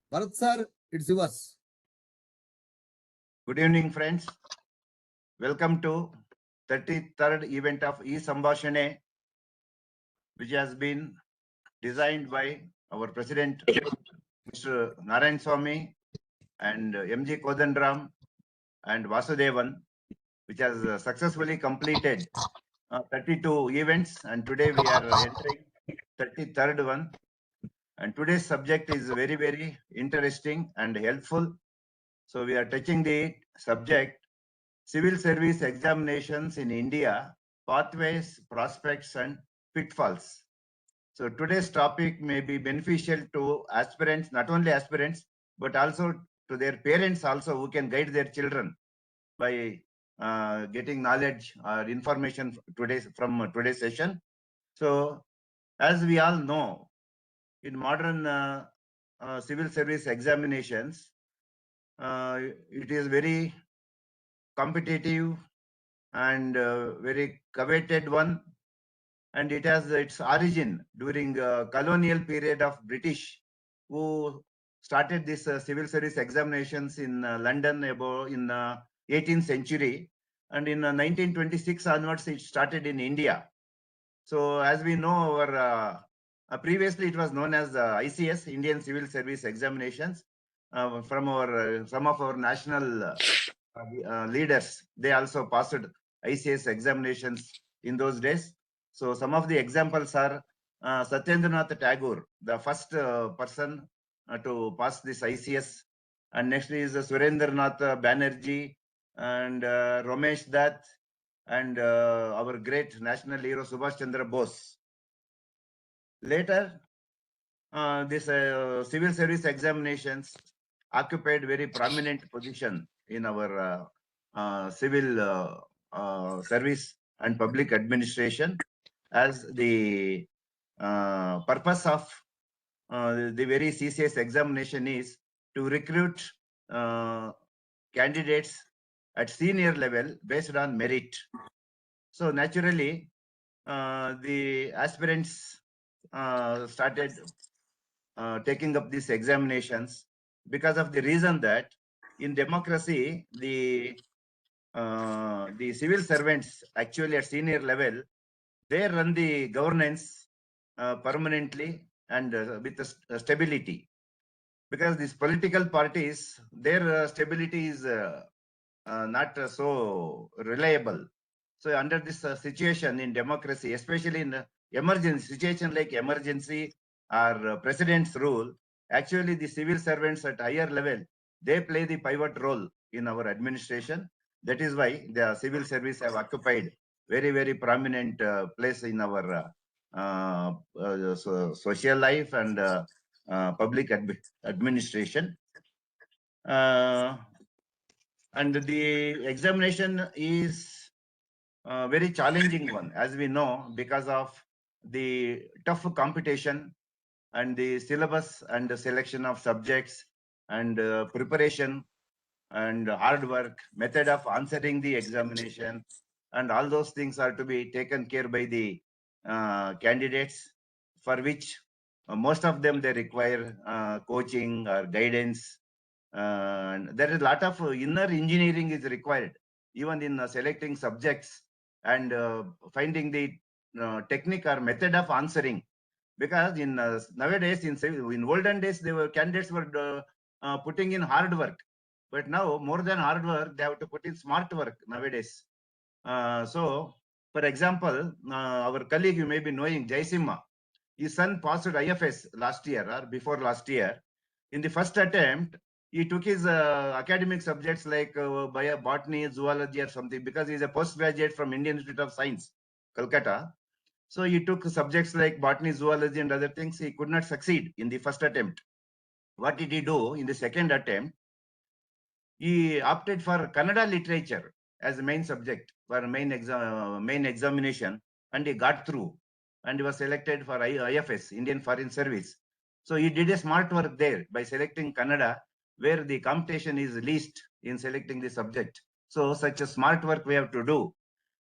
Bharat sir, it's yours. Good evening, friends. Welcome to 33rd event of Sambhashane, which has been designed by our President, Mr. Narayan Swamy, and MG Kodandram and Vasudevan, which has successfully completed 32 events, and today we are entering 33rd one. And today's subject is very, very interesting and helpful. So we are touching the subject Civil Service Examinations in India, Pathways, Prospects and Pitfalls. So today's topic may be beneficial to aspirants, not only aspirants, but also to their parents also, who can guide their children by getting knowledge or information from today's session. So as we all know, in modern civil service examinations, it is very competitive and very coveted one, and it has its origin during colonial period of British, who started this civil service examinations in London about in 18th century, and in 1926 onwards it started in India. So as we know, our previously it was known as ICS, Indian Civil Service Examinations. From our some of our national leaders, they also passed ICS examinations in those days. So some of the examples are Satyendranath Tagore, the first person to pass this ICS, and next is Surendranath Banerjee and Ramesh Dutt, and our great national hero Subhash Chandra Bose. Later, this civil service examinations occupied very prominent position in our civil service and public administration, as the purpose of the very CCS examination is to recruit candidates at senior level based on merit. So naturally, the aspirants started taking up these examinations because of the reason that in democracy, the civil servants actually at senior level, they run the governance permanently and with stability, because these political parties, their stability is not so reliable. So under this situation in democracy, especially in emergency situation like emergency or president's rule, actually the civil servants at higher level, they play the pivot role in our administration. That is why the civil service have occupied very, very prominent place in our social life and public administration. And the examination is a very challenging one, as we know, because of the tough competition and the syllabus and the selection of subjects and preparation and hard work, method of answering the examination, and all those things are to be taken care by the candidates, for which most of them they require coaching or guidance. And there is a lot of inner engineering is required, even in selecting subjects and finding the technique or method of answering. Because in nowadays, in olden days, candidates were putting in hard work, but now more than hard work, they have to put in smart work nowadays. So, for example, our colleague you may be knowing, Jaisimha, his son passed IFS last year or before last year. In the first attempt, he took his academic subjects like botany, zoology or something, because he's a postgraduate from Indian Institute of Science, Calcutta. So he took subjects like botany, zoology and other things. He could not succeed in the first attempt. What did he do in the second attempt? He opted for Kannada literature as the main subject for main examination, and he got through, and he was selected for IFS, Indian Foreign Service. So he did a smart work there by selecting Kannada, where the competition is least in selecting the subject. So such a smart work we have to do.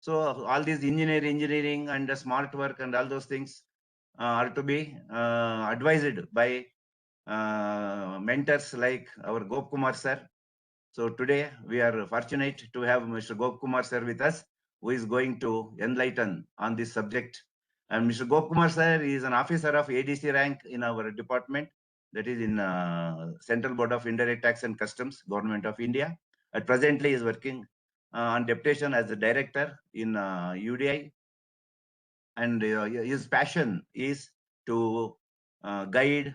So all these engineering and smart work and all those things are to be advised by mentors like our Gopakumar sir. So today we are fortunate to have Mr. Gopakumar sir with us, who is going to enlighten on this subject. And Mr. Gopakumar sir is an officer of ADC rank in our department, that is in Central Board of Indirect Tax and Customs, Government of India. At presently is working on deputation as a director in UDI, and his passion is to guide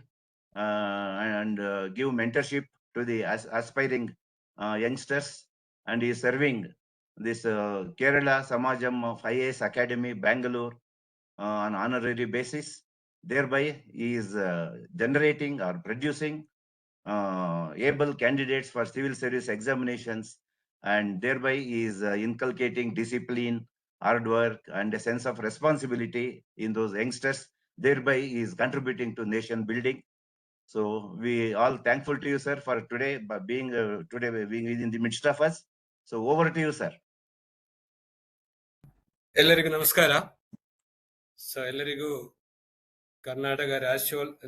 and give mentorship to the aspiring youngsters, and he is serving this Kerala Samajam of IAS Academy, Bengaluru, on honorary basis. Thereby, he is generating or producing able candidates for civil service examinations, and thereby he is inculcating discipline, hard work, and a sense of responsibility in those youngsters. Thereby, he is contributing to nation building. So we all thankful to you, sir, for today, being in the midst of us. So over to you, sir. ಎಲ್ಲರಿಗೂ ನಮಸ್ಕಾರ. So ಎಲ್ಲರಿಗೂ ಕರ್ನಾಟಕ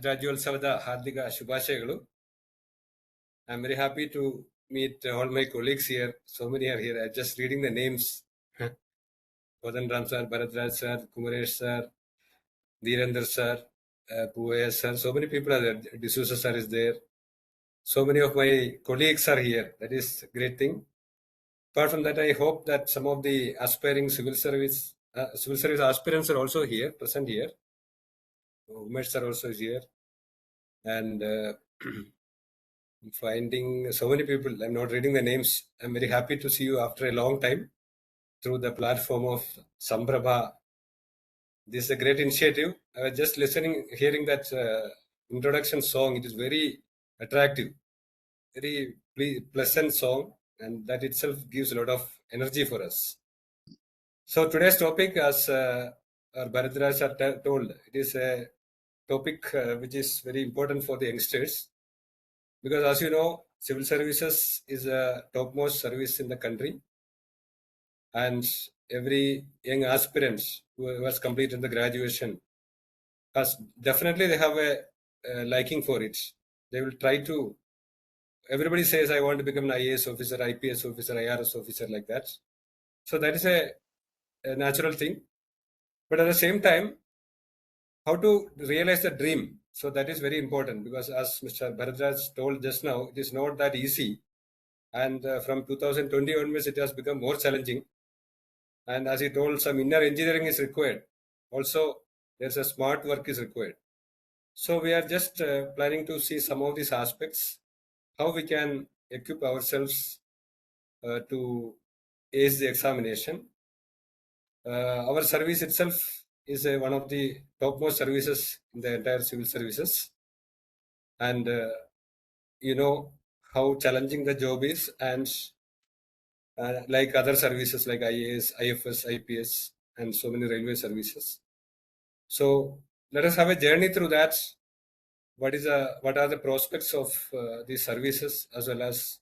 ರಾಜ್ಯೋತ್ಸವದ ಹಾರ್ದಿಕ ಶುಭಾಶಯಗಳು. I am very happy to meet all my colleagues here. So many are here. I'm just reading the names. Kodanram sir, Bharathraj sir, Kumaresh sir, Dhirendra sir, Puya sir. So many people are there. D'Souza sir is there. So many of my colleagues are here. That is a great thing. Apart from that, I hope that some of the aspiring civil service aspirants are also here, present here. Umesh sir also is here. And finding so many people, I'm not reading the names. I'm very happy to see you after a long time through the platform of Samprabha. This is a great initiative. I was just hearing that introduction song. It is very attractive, very pleasant song, and that itself gives a lot of energy for us. So today's topic, as our Bharathraj told, it is a topic which is very important for the youngsters, because as you know, civil services is a topmost service in the country, and every young aspirant who has completed the graduation has definitely they have a liking for it. They will try to. Everybody says, I want to become an IAS officer, IPS officer, IRS officer, like that. So that is a natural thing. But at the same time, how to realize the dream? So that is very important, because as Mr. Bharathraj told just now, it is not that easy. And from 2020 onwards, it has become more challenging. And as he told, some inner engineering is required. Also, there's a smart work is required. So we are just planning to see some of these aspects, how we can equip ourselves to ace the examination. Our service itself is one of the topmost services in the entire civil services. And you know how challenging the job is, and like other services like IAS, IFS, IPS, and so many railway services. So let us have a journey through that. What are the prospects of these services, as well as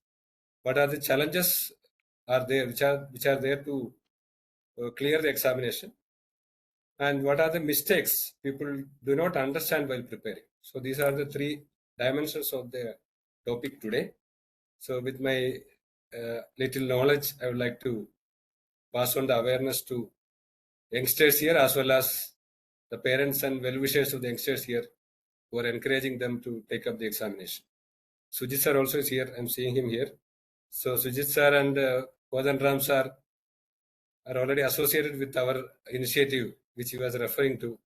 what are the challenges are there which are there to clear the examination, and what are the mistakes people do not understand while preparing. So these are the three dimensions of the topic today. So with my little knowledge, I would like to pass on the awareness to youngsters here, as well as the parents and well-wishers of the youngsters here, who are encouraging them to take up the examination. Sujit sir also is here. I'm seeing him here. So Sujit sir and Kodanram sir are already associated with our initiative, which he was referring to,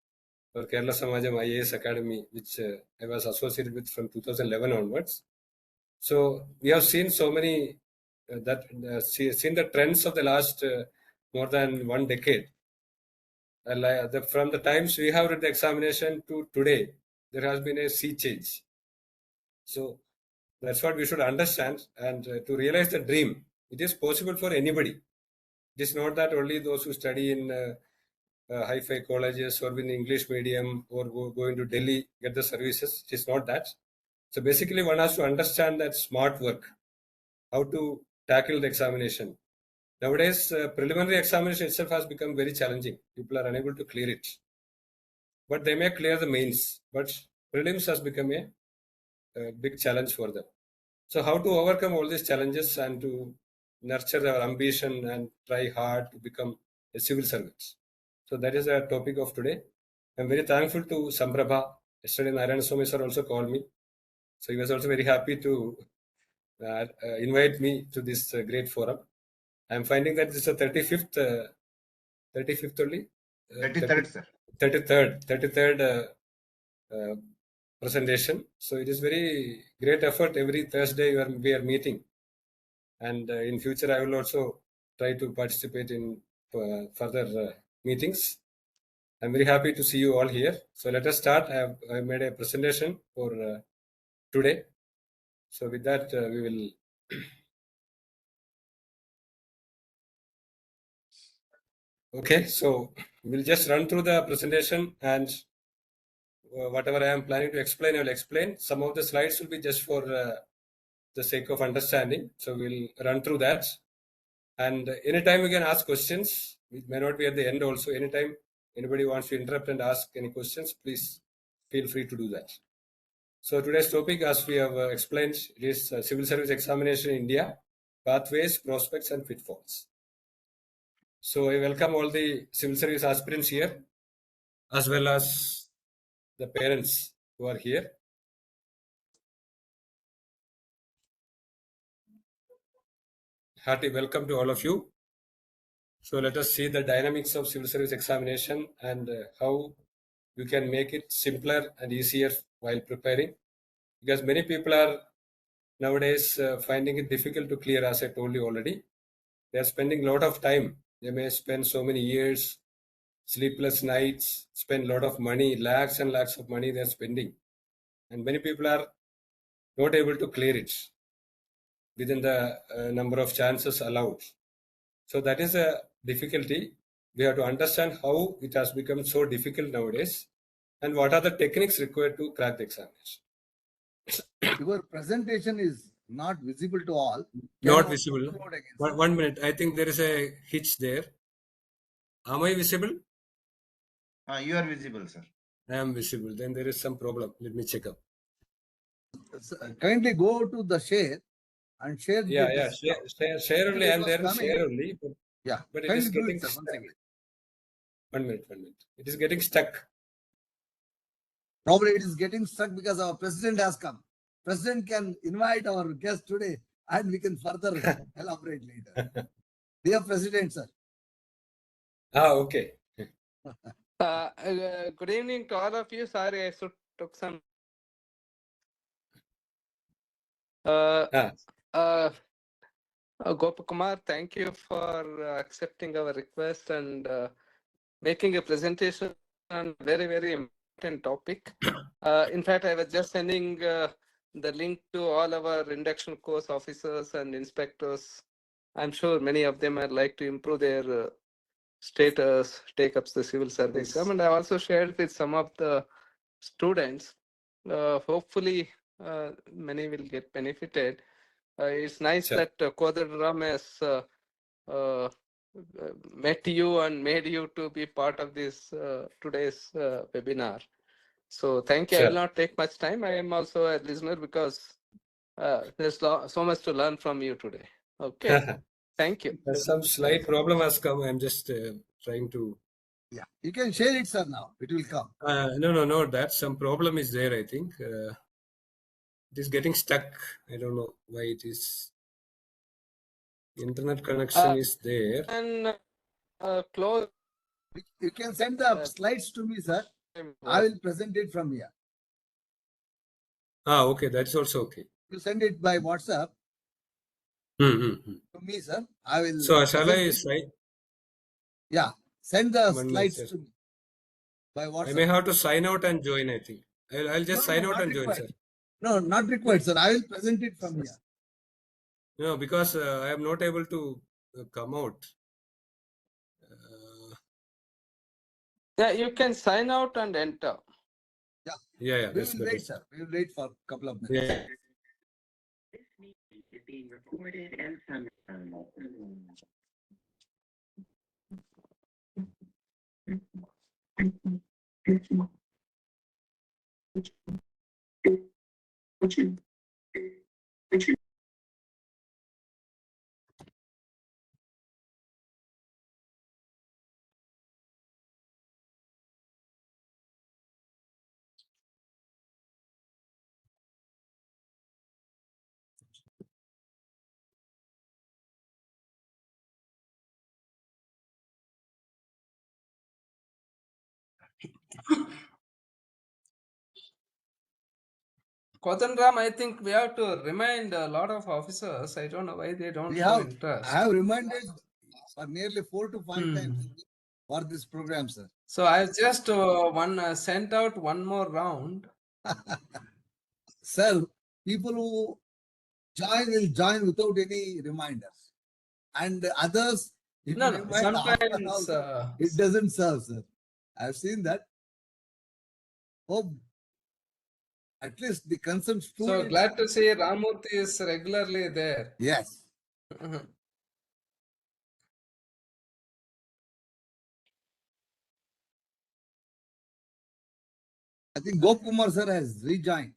for Kerala Samajam IAS Academy, which I was associated with from 2011 onwards. So we have seen so many seen the trends of the last more than 1 decade. From the times we have read the examination to today, there has been a sea change. So that's what we should understand, and to realize the dream, it is possible for anybody. It is not that only those who study in high-fi colleges or in English medium or go into Delhi get the services. It is not that. So basically, one has to understand that smart work, how to tackle the examination. Nowadays, preliminary examination itself has become very challenging. People are unable to clear it. But they may clear the mains. But prelims has become a a big challenge for them. So how to overcome all these challenges and to nurture our ambition and try hard to become a civil servant. So that is the topic of today. I'm very thankful to Samprabha. Yesterday Narayanaswamy sir also called me. So he was also very happy to invite me to this great forum. I'm finding that this is the 35th only? 33rd, sir. 33rd presentation. So it is very great effort. Every Thursday we are meeting. And in future, I will also try to participate in further meetings. I'm very happy to see you all here. So let us start. I made a presentation for today. So with that, we will. Okay, so we'll just run through the presentation, and whatever I am planning to explain, I will explain. Some of the slides will be just for the sake of understanding. So we'll run through that. And anytime you can ask questions. It may not be at the end also. Anytime anybody wants to interrupt and ask any questions, please feel free to do that. So today's topic, as we have explained, it is Civil Service Examination in India, Pathways, Prospects and Pitfalls. So I welcome all the civil service aspirants here, as well as the parents who are here. Hearty welcome to all of you. So let us see the dynamics of civil service examination and how you can make it simpler and easier while preparing. Because many people are nowadays finding it difficult to clear, as I told you already. They are spending a lot of time. They may spend so many years, sleepless nights, spend a lot of money, lakhs and lakhs of money they are spending. And many people are not able to clear it within the number of chances allowed. So that is a difficulty. We have to understand how it has become so difficult nowadays and what are the techniques required to crack the examination. Your presentation is not visible to all. Not Can you visible. upload again, sir? One minute. I think there is a hitch there. Am I visible? You are visible, sir. I am visible. Then there is some problem. Let me check up. Kindly go to the share and share Yeah, the yeah. Share only. I am was there in coming. share only. Yeah, But it kindly is do getting it, sir, once stuck. again. 1 minute. It is getting stuck. Probably it is getting stuck because our president has come. President can invite our guest today and we can further elaborate later. Dear President, sir. Okay. Good evening to all of you. Sorry, I took some. Gopakumar, thank you for accepting our request and making a presentation on a very, very important topic. In fact, I was just sending the link to all our induction course officers and inspectors. I'm sure many of them would like to improve their status, take up the civil service exam. And I also shared with some of the students. Hopefully, many will get benefited. It's nice that Kodaram has met you and made you to be part of this today's webinar. So thank you. I will not take much time. I am also a listener because there's so much to learn from you today. Okay. Thank you. Some slight problem has come. I'm just trying to. Yeah, you can share it, sir, now. It will come. No. That some problem is there, I think. It is getting stuck. I don't know why it is. Internet connection is there. And close. You can send the slides to me, sir. I will present it from here. Okay. That's also okay. You send it by WhatsApp to me, sir. I will. So shall I sign? Yeah, send the slides to me by WhatsApp. I may have to sign out and join, I think. I'll just sign out and join, sir. No, not required, sir. I will present it from here. No, because I am not able to come out. Yeah, you can sign out and enter. Yeah. We will wait, sir. We will wait for a couple of minutes. Yeah. This meeting is being recorded and summarized. Kodanram, I think we have to remind a lot of officers. I don't know why they don't We show have, interest. I have reminded for nearly 4 to 5 Hmm. times for this program, sir. So I've just sent out one more round. Sir, people who join will join without any reminders. And others, if No, you no. remind after Sometimes also, it doesn't serve, sir. I've seen that. Hope at least the concerned so students. glad to see Ramurthy is regularly there. Yes. I think Gopakumar sir has rejoined.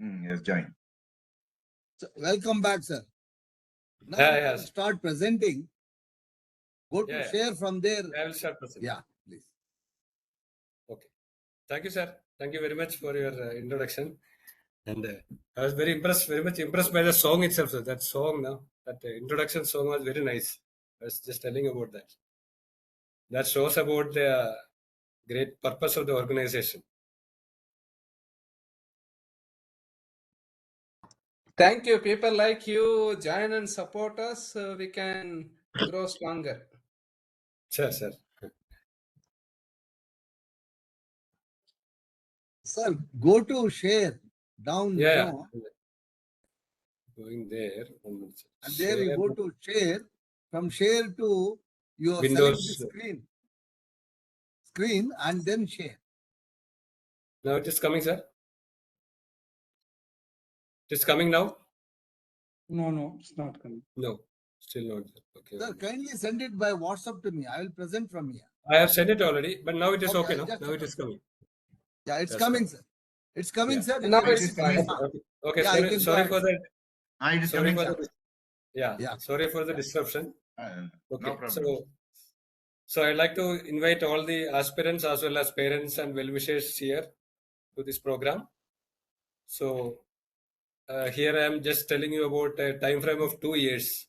Yes, join. So, welcome back, sir. Now Yeah, you yes. start presenting. Go to Yeah. share from there. I will start presenting. Yeah, please. Okay. Thank you, sir. Thank you very much for your introduction. And I was very much impressed by the song itself. Sir. That song, no? That introduction song was very nice. I was just telling about that. That shows about the great purpose of the organization. Thank you. People like you join and support us so we can grow stronger. Sure, sir. Sir, go to share down. Yeah. No? Going there. And there you go to share. From share to your Windows. select the screen and then share. Now it is coming, sir. It is coming now? No, it's not coming. No, still not. Okay. Sir, kindly send it by WhatsApp to me. I will present from here. I have sent it already, but now it is okay. Okay, No? Now it is coming. Yeah, it's That's coming, fine. sir. It's coming, Yeah. sir. Now You it's can fine. see. Okay. Yeah, you Sorry can for that. It is Sorry coming, for sir. the Yeah. Sorry for the disruption. No Okay. problem. So I'd like to invite all the aspirants as well as parents and well-wishers here to this program. So here I am just telling you about a time frame of 2 years.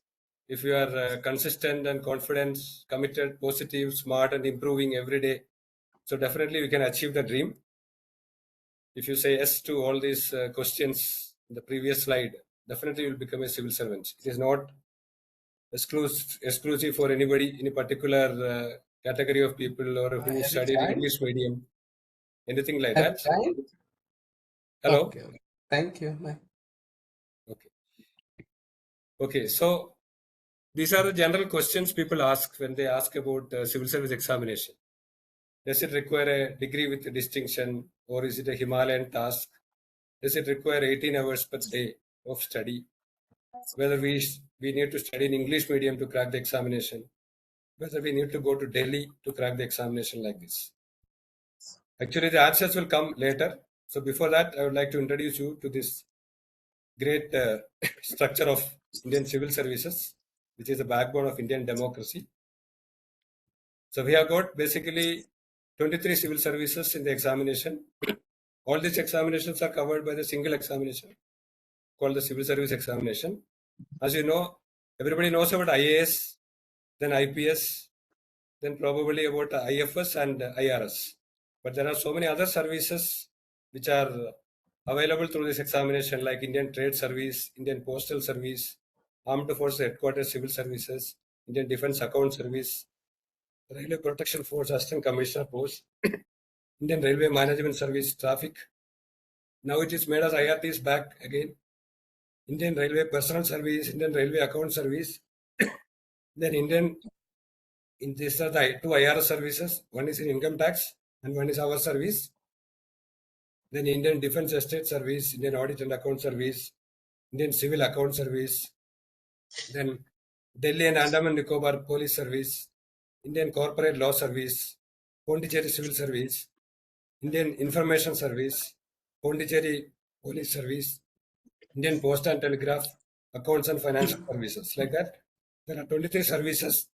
If you are consistent and confident, committed, positive, smart, and improving every day, so definitely we can achieve the dream. If you say yes to all these questions in the previous slide, definitely you will become a civil servant. It is not exclusive for anybody, any particular category of people or who study in English medium, anything like that. Hello? Okay. Thank you. Bye. Okay, so these are the general questions people ask when they ask about civil service examination. Does it require a degree with distinction, or is it a Himalayan task? Does it require 18 hours per day of study? Whether we need to study in English medium to crack the examination, whether we need to go to Delhi to crack the examination like this. Actually, the answers will come later. So before that, I would like to introduce you to this great structure of Indian civil services, which is the backbone of Indian democracy. So we have got basically 23 civil services in the examination. All these examinations are covered by the single examination called the civil service examination. As you know, everybody knows about IAS, then IPS, then probably about IFS and IRS. But there are so many other services which are available through this examination, like Indian Trade Service, Indian Postal Service, Armed Forces Headquarters Civil Services, Indian Defence Account Service, Railway Protection Force Assistant Commissioner Post, Indian Railway Management Service, Traffic, Now it is made as IRTs back again. Indian Railway Personal Service, Indian Railway Account Service, then these are the two IRS services. One is in income tax and one is our service. Then Indian Defence Estate Service, Indian Audit and Account Service, Indian Civil Account Service, then Delhi and Andaman Nicobar Police Service, Indian Corporate Law Service, Pondicherry Civil Service, Indian Information Service, Pondicherry Police Service, Indian Post and Telegraph, Accounts and Financial Services. Like that, there are 23 services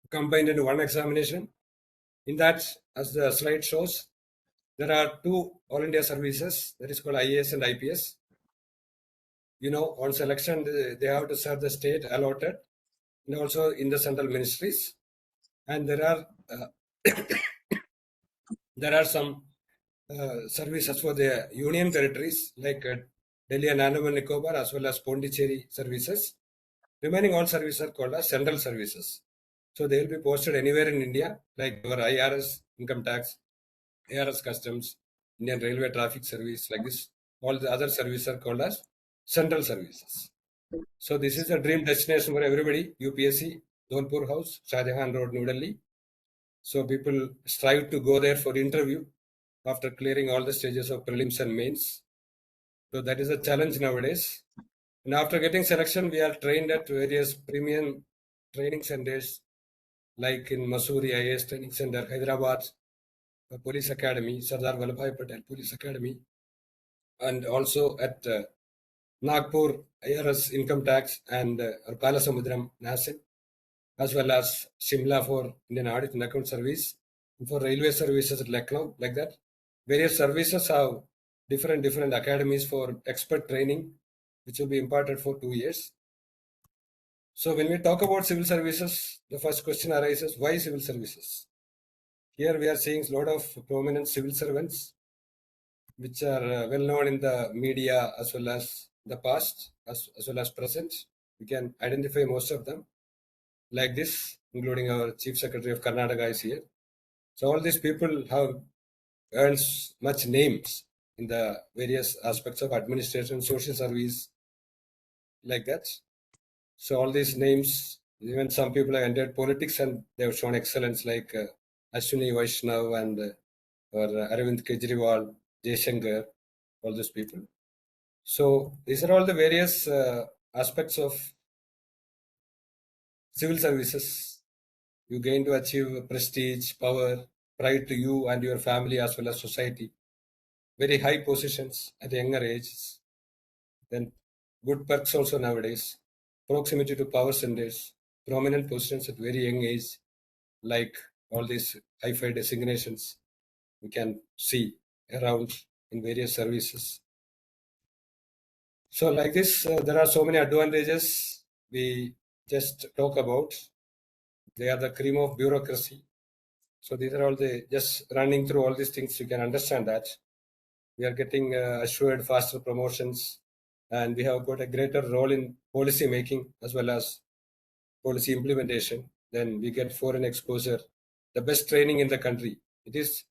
combined into one examination. In that, as the slide shows, there are two All India services, that is called IAS and IPS. You know, on selection, they have to serve the state allotted and also in the central ministries. And there are some services for the union territories like Delhi and Andaman Nicobar as well as Pondicherry services. Remaining all services are called as central services. So they will be posted anywhere in India, like our IRS, income tax, ARS customs, Indian Railway Traffic Service, like this. All the other services are called as central services. So this is a dream destination for everybody, UPSC, Dholpur House, Shahjahan Road, New Delhi. So people strive to go there for interview after clearing all the stages of prelims and mains. So that is a challenge nowadays. And after getting selection, we are trained at various premium training centers like in Mussoorie IAS Training Center, Hyderabad Police Academy, Sardar Vallabhbhai Patel Police Academy, and also at Nagpur IRS Income Tax and Palasamudram Nasin, as well as Shimla for Indian Audit and Account Service, and for railway services at Lucknow, like that. Various services have different academies for expert training, which will be imparted for 2 years. So when we talk about civil services, the first question arises, why civil services? Here we are seeing a lot of prominent civil servants, which are well known in the media as well as the past, as well as present. We can identify most of them like this, including our Chief Secretary of Karnataka is here. So all these people have earned much names in the various aspects of administration, social service, like that. So all these names, even some people have entered politics and they have shown excellence, like Ashwini Vaishnav and or Arvind Kejriwal, Jaishankar, all those people. So these are all the various aspects of civil services. You gain to achieve prestige, power, pride to you and your family as well as society. Very high positions at younger ages. Then good perks also nowadays. Proximity to power centers, prominent positions at very young age, like all these high-fi designations we can see around in various services. So like this, there are so many advantages we just talk about. They are the cream of bureaucracy. So these are all the, just running through all these things, you can understand that. We are getting assured faster promotions, and we have got a greater role in policy making as well as policy implementation. Then we get foreign exposure, the best training in the country. It is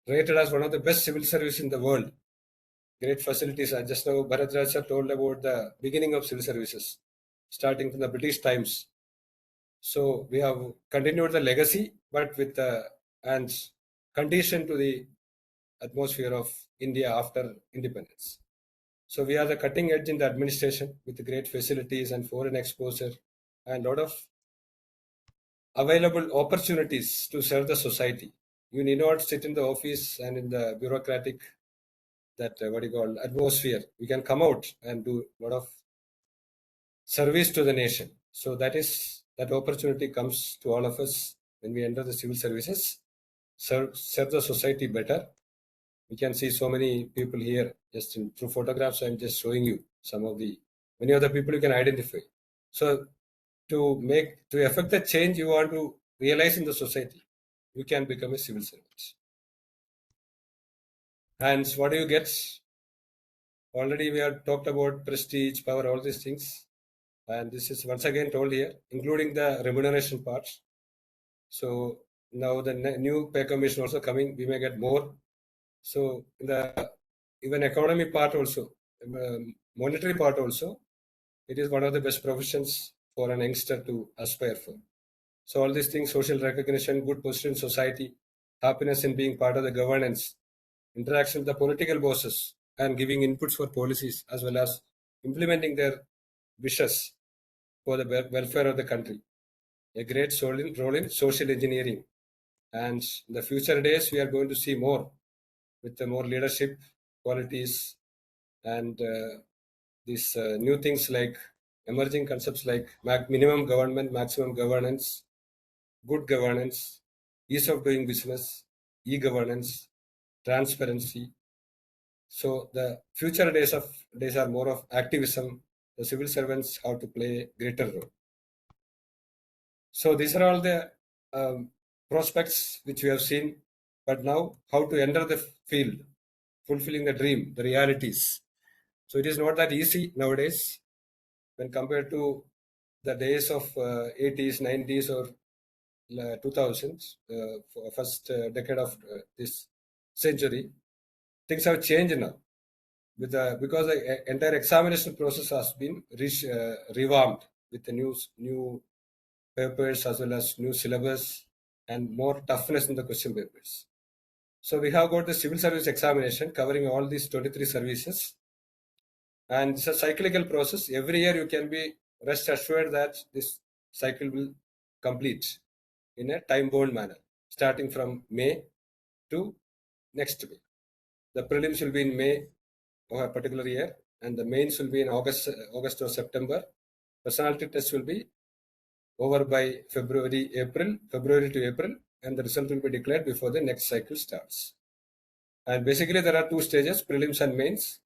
rated as one of the best civil service in the world. Great facilities. I just now Bharathraj told about the beginning of civil services, starting from the British times. So we have continued the legacy, but with the and conditioned to the atmosphere of India after independence. So we are the cutting edge in the administration with great facilities and foreign exposure and a lot of available opportunities to serve the society. You need not sit in the office and in the bureaucratic, that atmosphere. You can come out and do a lot of service to the nation. So that opportunity comes to all of us when we enter the civil services. Serve the society better. We can see so many people here just through photographs. I'm just showing you many of the people you can identify. So to affect the change you want to realize in the society, you can become a civil servant. And what do you get? Already we have talked about prestige, power, all these things. And this is once again told here, including the remuneration part. So now the new pay commission also coming, we may get more. So in the even economy part also, monetary part also, it is one of the best professions for an youngster to aspire for. So all these things, social recognition, good position in society, happiness in being part of the governance, interaction with the political bosses, and giving inputs for policies, as well as implementing their wishes for the welfare of the country. A great role in social engineering. And in the future days, we are going to see more with the more leadership qualities and these new things like emerging concepts like minimum government, maximum governance, good governance, ease of doing business, e-governance, transparency. So the future days are more of activism. The civil servants have to play a greater role. So these are all the prospects which we have seen. But now, how to enter the field, fulfilling the dream, the realities. So it is not that easy nowadays when compared to the days of 80s, 90s, or 2000s, first decade of this century. Things have changed now because the entire examination process has been revamped with the new papers as well as new syllabus and more toughness in the question papers. So we have got the civil service examination covering all these 23 services, and it's a cyclical process. Every year you can be rest assured that this cycle will complete in a time-bound manner, starting from May to next May. The prelims will be in May of a particular year, and the mains will be in August or September. Personality test will be over by February to April, and the result will be declared before the next cycle starts. And basically, there are two stages, prelims and mains.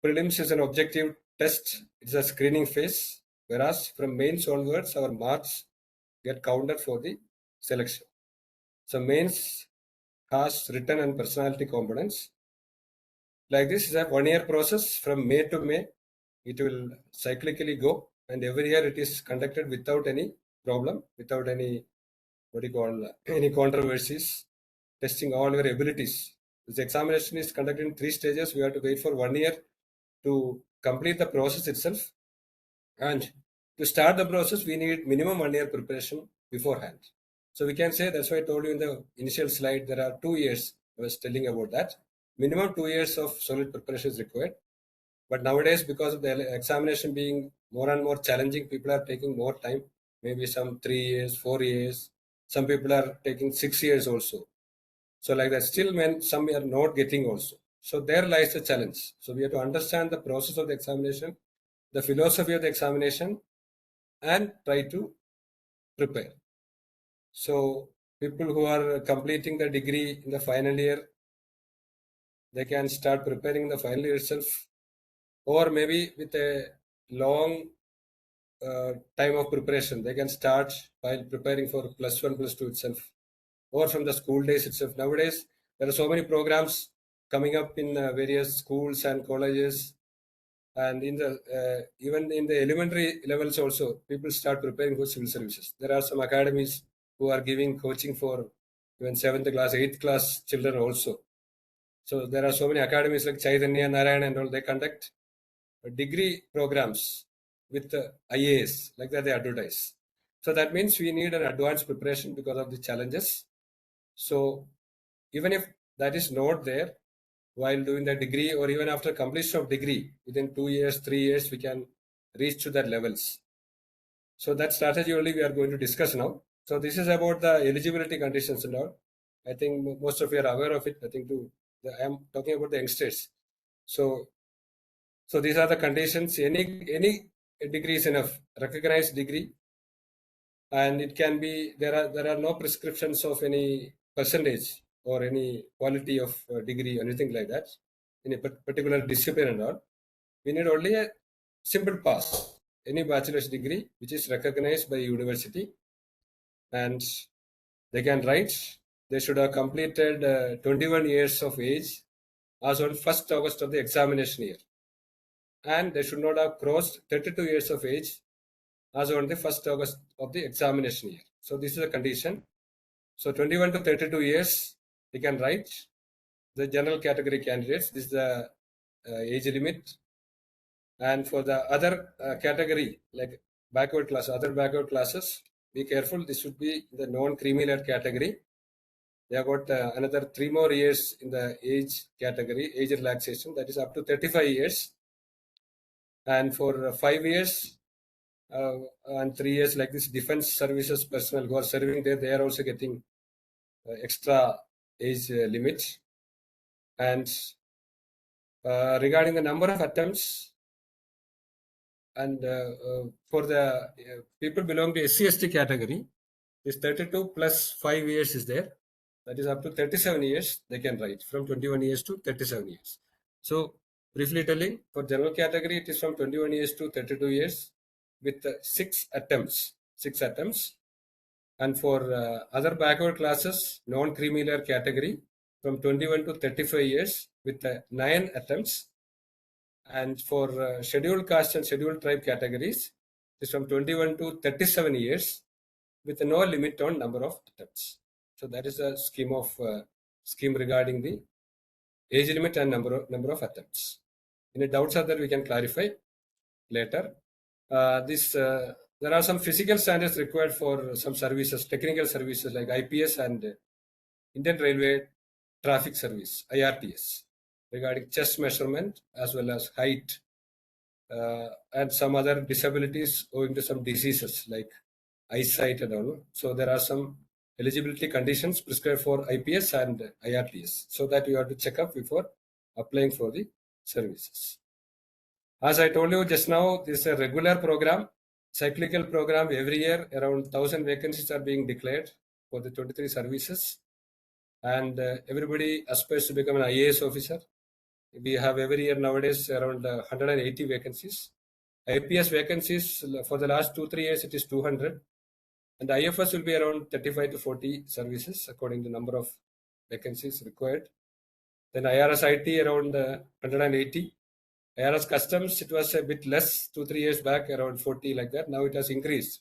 Prelims is an objective test. It's a screening phase, whereas from mains onwards, our marks get counted for the selection. So mains has written and personality components. Like this is a 1 year process from May to May. It will cyclically go, and every year it is conducted without any problem, without any any controversies, testing all your abilities. This examination is conducted in 3 stages. We have to wait for 1 year to complete the process itself, and to start the process we need minimum 1 year preparation beforehand. So we can say, that's why I told you in the initial slide, there are 2 years. I was telling about that. Minimum 2 years of solid preparation is required. But nowadays, because of the examination being more and more challenging, people are taking more time, maybe some 3 years, 4 years. Some people are taking 6 years also. So like that, still when some are not getting also. So there lies the challenge. So we have to understand the process of the examination, the philosophy of the examination, and try to prepare. So people who are completing the degree in the final year, they can start preparing the final year itself, or maybe with a long time of preparation, they can start while preparing for +1, +2 itself, or from the school days itself. Nowadays, there are so many programs coming up in various schools and colleges, and in the even in the elementary levels also, people start preparing for civil services. There are some academies who are giving coaching for even 7th class, 8th class children also. So there are so many academies like Chaitanya, Narayan and all, they conduct degree programs with IAS, like that they advertise. So that means we need an advanced preparation because of the challenges. So even if that is not there while doing the degree, or even after completion of degree, within 2 years, 3 years, we can reach to that levels. So that strategy only we are going to discuss now. So this is about the eligibility conditions and all. I think most of you are aware of it. I think I am talking about the youngsters. So these are the conditions. Any degree is enough, recognized degree, and it can be, there are no prescriptions of any percentage or any quality of degree or anything like that in a particular discipline and all. We need only a simple pass, any bachelor's degree which is recognized by university, and they can write. They should have completed 21 years of age as on 1st August of the examination year, and they should not have crossed 32 years of age as on the 1st August of the examination year. So this is a condition. So 21 to 32 years, they can write, the general category candidates, this is the age limit. And for the other category, like other backward classes, be careful. This should be the non-creamy layer category. They have got another 3 more years in the age category, age relaxation, that is up to 35 years. And for 5 years and 3 years, like this, defense services personnel who are serving there, they are also getting extra age limits. And regarding the number of attempts, and for the people belonging to SC/ST category, this 32 plus 5 years is there. That is up to 37 years they can write, from 21 years to 37 years. So briefly telling, for general category, it is from 21 years to 32 years with 6 attempts. And for other backward classes, non-creamy layer category, from 21 to 35 years with 9 attempts. And for scheduled caste and scheduled tribe categories, it is from 21 to 37 years with no limit on number of attempts. So that is a scheme regarding the age limit and number of attempts. Any doubts are there, we can clarify later. There are some physical standards required for some services, technical services like IPS and Indian Railway Traffic Service, IRTS, regarding chest measurement as well as height and some other disabilities owing to some diseases like eyesight and all. So there are some eligibility conditions prescribed for IPS and IRTS, so that you have to check up before applying for the services. As I told you just now, this is a regular program, cyclical program. Every year around 1,000 vacancies are being declared for the 23 services, and everybody aspires to become an IAS officer. We have every year nowadays around 180 vacancies. IPS vacancies for the last 2-3 years it is 200, and IFS will be around 35 to 40 services according to number of vacancies required. Then IRS IT around 180. IRS Customs, it was a bit less 2-3 years back, around 40 like that. Now it has increased.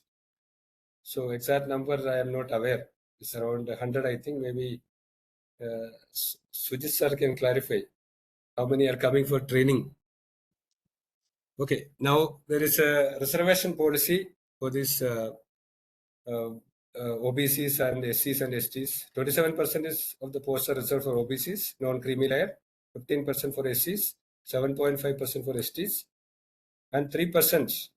So exact number I am not aware. It's around 100, I think. Maybe Sujit sir can clarify how many are coming for training. Okay, now there is a reservation policy for this OBCs and SCs and STs. 27% of the posts are reserved for OBCs, non-creamy layer, 15% for SCs, 7.5% for STs, and 3%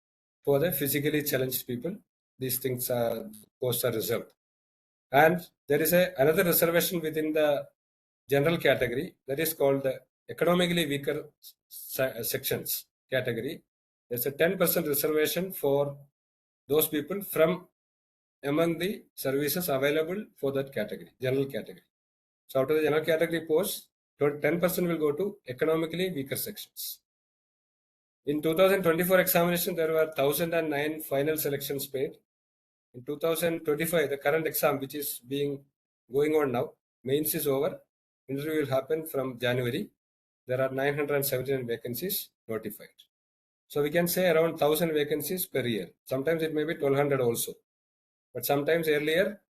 for the physically challenged people. These things are posts are reserved. And there is another reservation within the general category that is called the economically weaker sections category. There's a 10% reservation for those people from among the services available for that category, general category. So out of the general category posts, 10% will go to economically weaker sections. In 2024 examination, there were 1,009 final selections made. In 2025, the current exam, which is going on now, mains is over. Interview will happen from January. There are 979 vacancies notified. So we can say around 1,000 vacancies per year. Sometimes it may be 1,200 also. But sometimes earlier,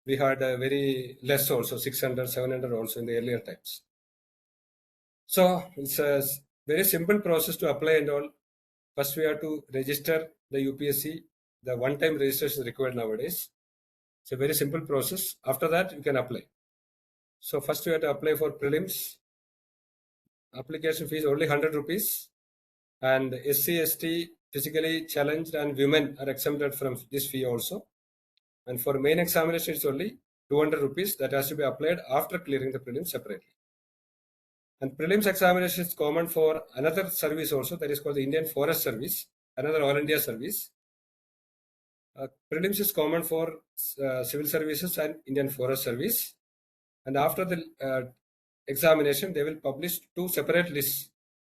we had very less also, 600, 700 also in the earlier times. So it's a very simple process to apply and all. First, we have to register the UPSC. The one-time registration is required nowadays. It's a very simple process. After that, you can apply. So first, you have to apply for prelims. Application fees only 100 rupees. And SC, ST, physically challenged and women are exempted from this fee also. And for main examination, it's only 200 rupees that has to be applied after clearing the prelims separately. And prelims examination is common for another service also, that is called the Indian Forest Service, another All India service. Prelims is common for civil services and Indian Forest Service. And after the examination, they will publish 2 separate lists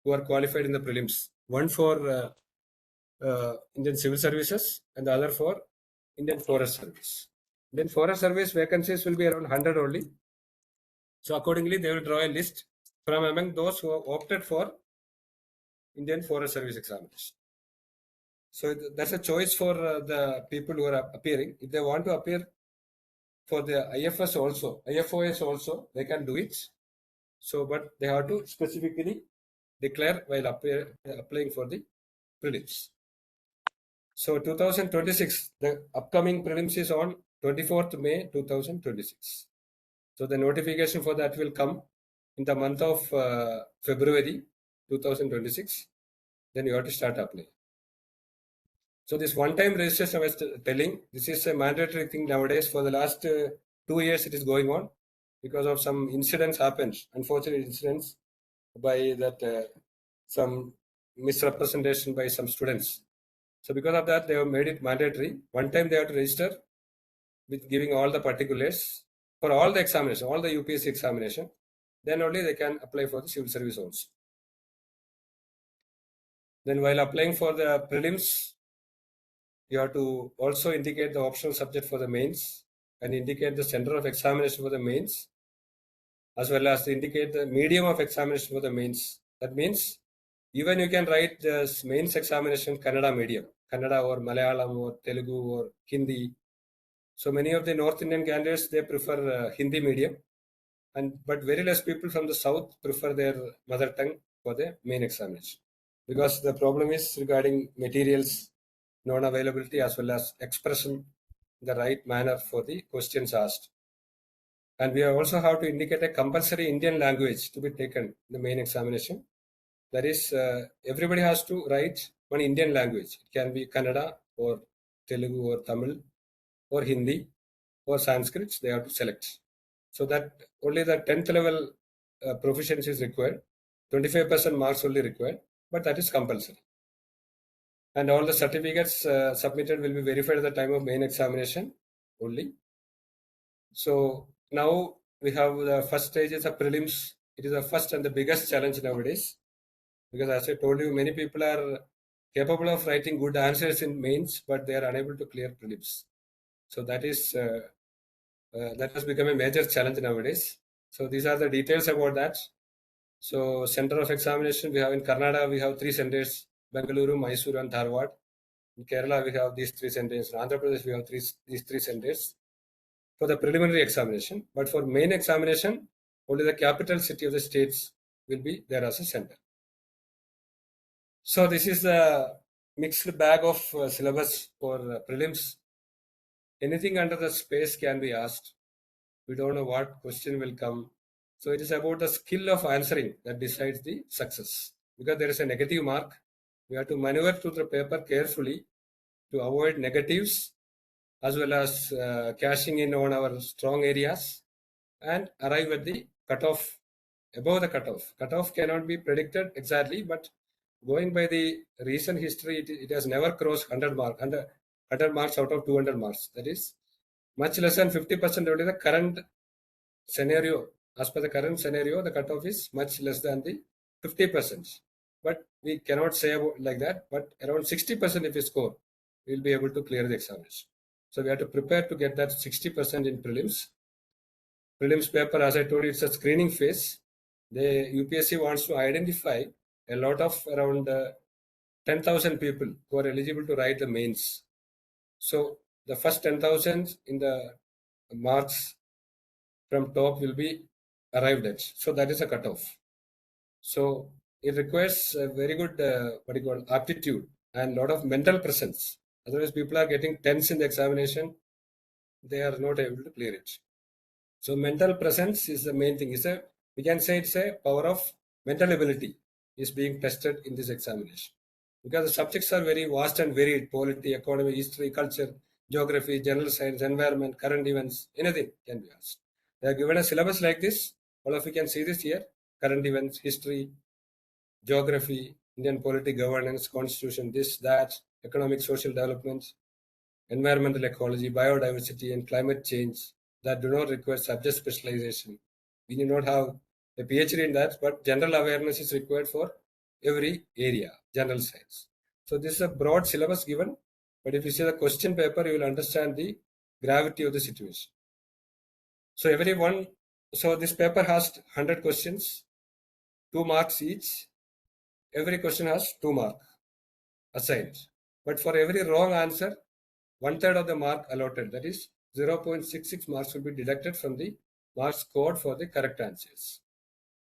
who are qualified in the prelims. One for Indian Civil Services and the other for Indian Forest Service. Indian Forest Service vacancies will be around 100 only. So accordingly, they will draw a list from among those who have opted for Indian Forest Service examination. So that's a choice for the people who are appearing. If they want to appear for the IFS also, IFOS also, they can do it. So, but they have to specifically declare while applying for the prelims. So 2026, the upcoming prelims is on 24th May 2026. So the notification for that will come in the month of February 2026. Then you have to start applying. So this one-time registration I was telling, this is a mandatory thing nowadays. For the last 2 years it is going on because of some incidents happened, unfortunate incidents by that some misrepresentation by some students. So because of that, they have made it mandatory. One time they have to register with giving all the particulars for all the examination, all the UPSC examination. Then only they can apply for the civil service also. Then while applying for the prelims, you have to also indicate the optional subject for the mains and indicate the center of examination for the mains, as well as indicate the medium of examination for the mains. That means even you can write the mains examination Kannada medium, Kannada or Malayalam or Telugu or Hindi. So many of the North Indian candidates, they prefer Hindi medium, but very less people from the South prefer their mother tongue for the main examination. Because the problem is regarding materials, non-availability, as well as expression the right manner for the questions asked. And we also have to indicate a compulsory Indian language to be taken in the main examination. That is, everybody has to write one Indian language. It can be Kannada or Telugu or Tamil or Hindi or Sanskrit. They have to select. So that only the 10th level proficiency is required. 25% marks only required, but that is compulsory. And all the certificates submitted will be verified at the time of main examination only. So now we have the first stages of prelims. It is the first and the biggest challenge nowadays, because as I told you, many people are capable of writing good answers in mains, but they are unable to clear prelims. So that is that has become a major challenge nowadays. So these are the details about that. So center of examination, we have in Karnataka, we have 3 centers, Bengaluru, Mysore and Dharwad. In Kerala, we have these 3 centers. In Andhra Pradesh, we have these 3 centers for the preliminary examination. But for main examination, only the capital city of the states will be there as a center. So this is the mixed bag of syllabus for prelims. Anything under the space can be asked. We don't know what question will come. So it is about the skill of answering that decides the success. Because there is a negative mark, we have to maneuver through the paper carefully to avoid negatives, as well as cashing in on our strong areas and arrive at the cutoff, above the cutoff. Cutoff cannot be predicted exactly, but going by the recent history, it has never crossed 100 marks out of 200 marks. That is much less than 50% only the current scenario. As per the current scenario, the cutoff is much less than the 50%. But we cannot say about like that, but around 60% if we score, we will be able to clear the examination. So we have to prepare to get that 60% in prelims. Prelims paper, as I told you, it's a screening phase. The UPSC wants to identify a lot of around 10,000 people who are eligible to write the mains. So the first 10,000 in the marks from top will be arrived at. So that is a cutoff. So it requires a very good aptitude and a lot of mental presence. Otherwise, people are getting tense in the examination. They are not able to clear it. So mental presence is the main thing. We can say it's a power of mental ability is being tested in this examination. Because the subjects are very vast and varied: polity, economy, history, culture, geography, general science, environment, current events, anything can be asked. They are given a syllabus like this. All of you can see this here: current events, history, geography, Indian polity, governance, constitution, this, that, economic, social development, environmental ecology, biodiversity, and climate change that do not require subject specialization. We need not have a PhD in that, but general awareness is required for every area, general science. So this is a broad syllabus given, but if you see the question paper, you will understand the gravity of the situation. So so this paper has 100 questions, 2 marks each. Every question has 2 marks assigned. But for every wrong answer, 1/3 of the mark allotted, that is 0.66 marks will be deducted from the marks scored for the correct answers.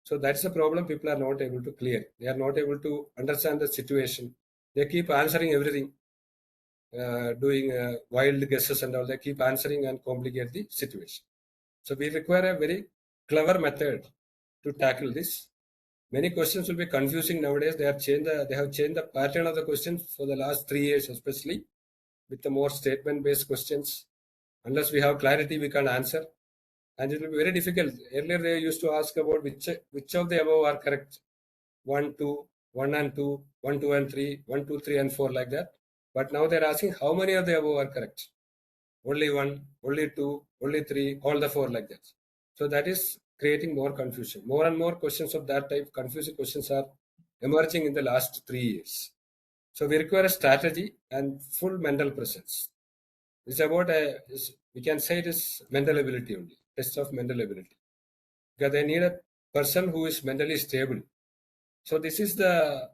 So that's the problem. People are not able to clear. They are not able to understand the situation. They keep answering everything, doing wild guesses and all. They keep answering and complicate the situation. So we require a very clever method to tackle this. Many questions will be confusing nowadays. They have changed the pattern of the questions for the last 3 years, especially with the more statement-based questions. Unless we have clarity, we can't answer, and it will be very difficult. Earlier, they used to ask about which of the above are correct. 1, 2, 1 and 2, 1, 2 and 3, 1, 2, 3 and 4 like that. But now they're asking how many of the above are correct. Only 1, only 2, only 3, all the 4 like that. So that is creating more confusion. More and more questions of that type, confusing questions are emerging in the last 3 years. So we require a strategy and full mental presence. It's about we can say it is mental ability only, test of mental ability. Because they need a person who is mentally stable. So this is the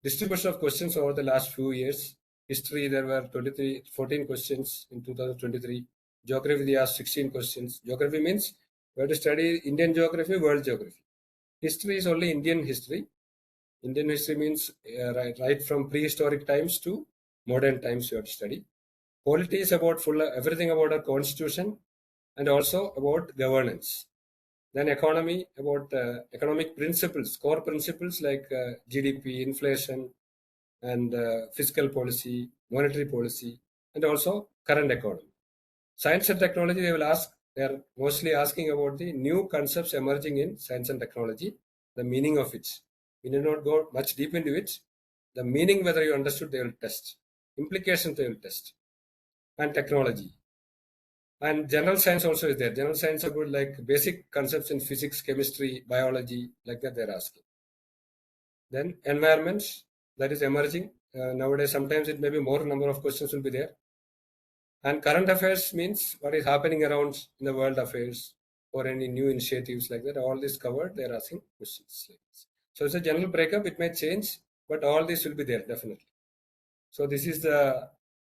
distribution of questions over the last few years. History, there were 14 questions in 2023. Geography, they asked 16 questions. Geography means we have to study Indian geography, world geography. History is only Indian history. Indian history means right from prehistoric times to modern times you have to study. Polity is about everything about our constitution and also about governance. Then economy, about economic principles, core principles like GDP, inflation, and fiscal policy, monetary policy, and also current economy. Science and technology, they are mostly asking about the new concepts emerging in science and technology, the meaning of it. We need not go much deep into it. The meaning, whether you understood, they will test. Implications, they will test. And technology. And general science also is there. General science about like basic concepts in physics, chemistry, biology, like that they're asking. Then environments, that is emerging. Nowadays, sometimes it may be more number of questions will be there. And current affairs means what is happening around in the world affairs or any new initiatives like that. All this covered, they're asking questions like this. So it's a general breakup. It may change, but all this will be there definitely. So this is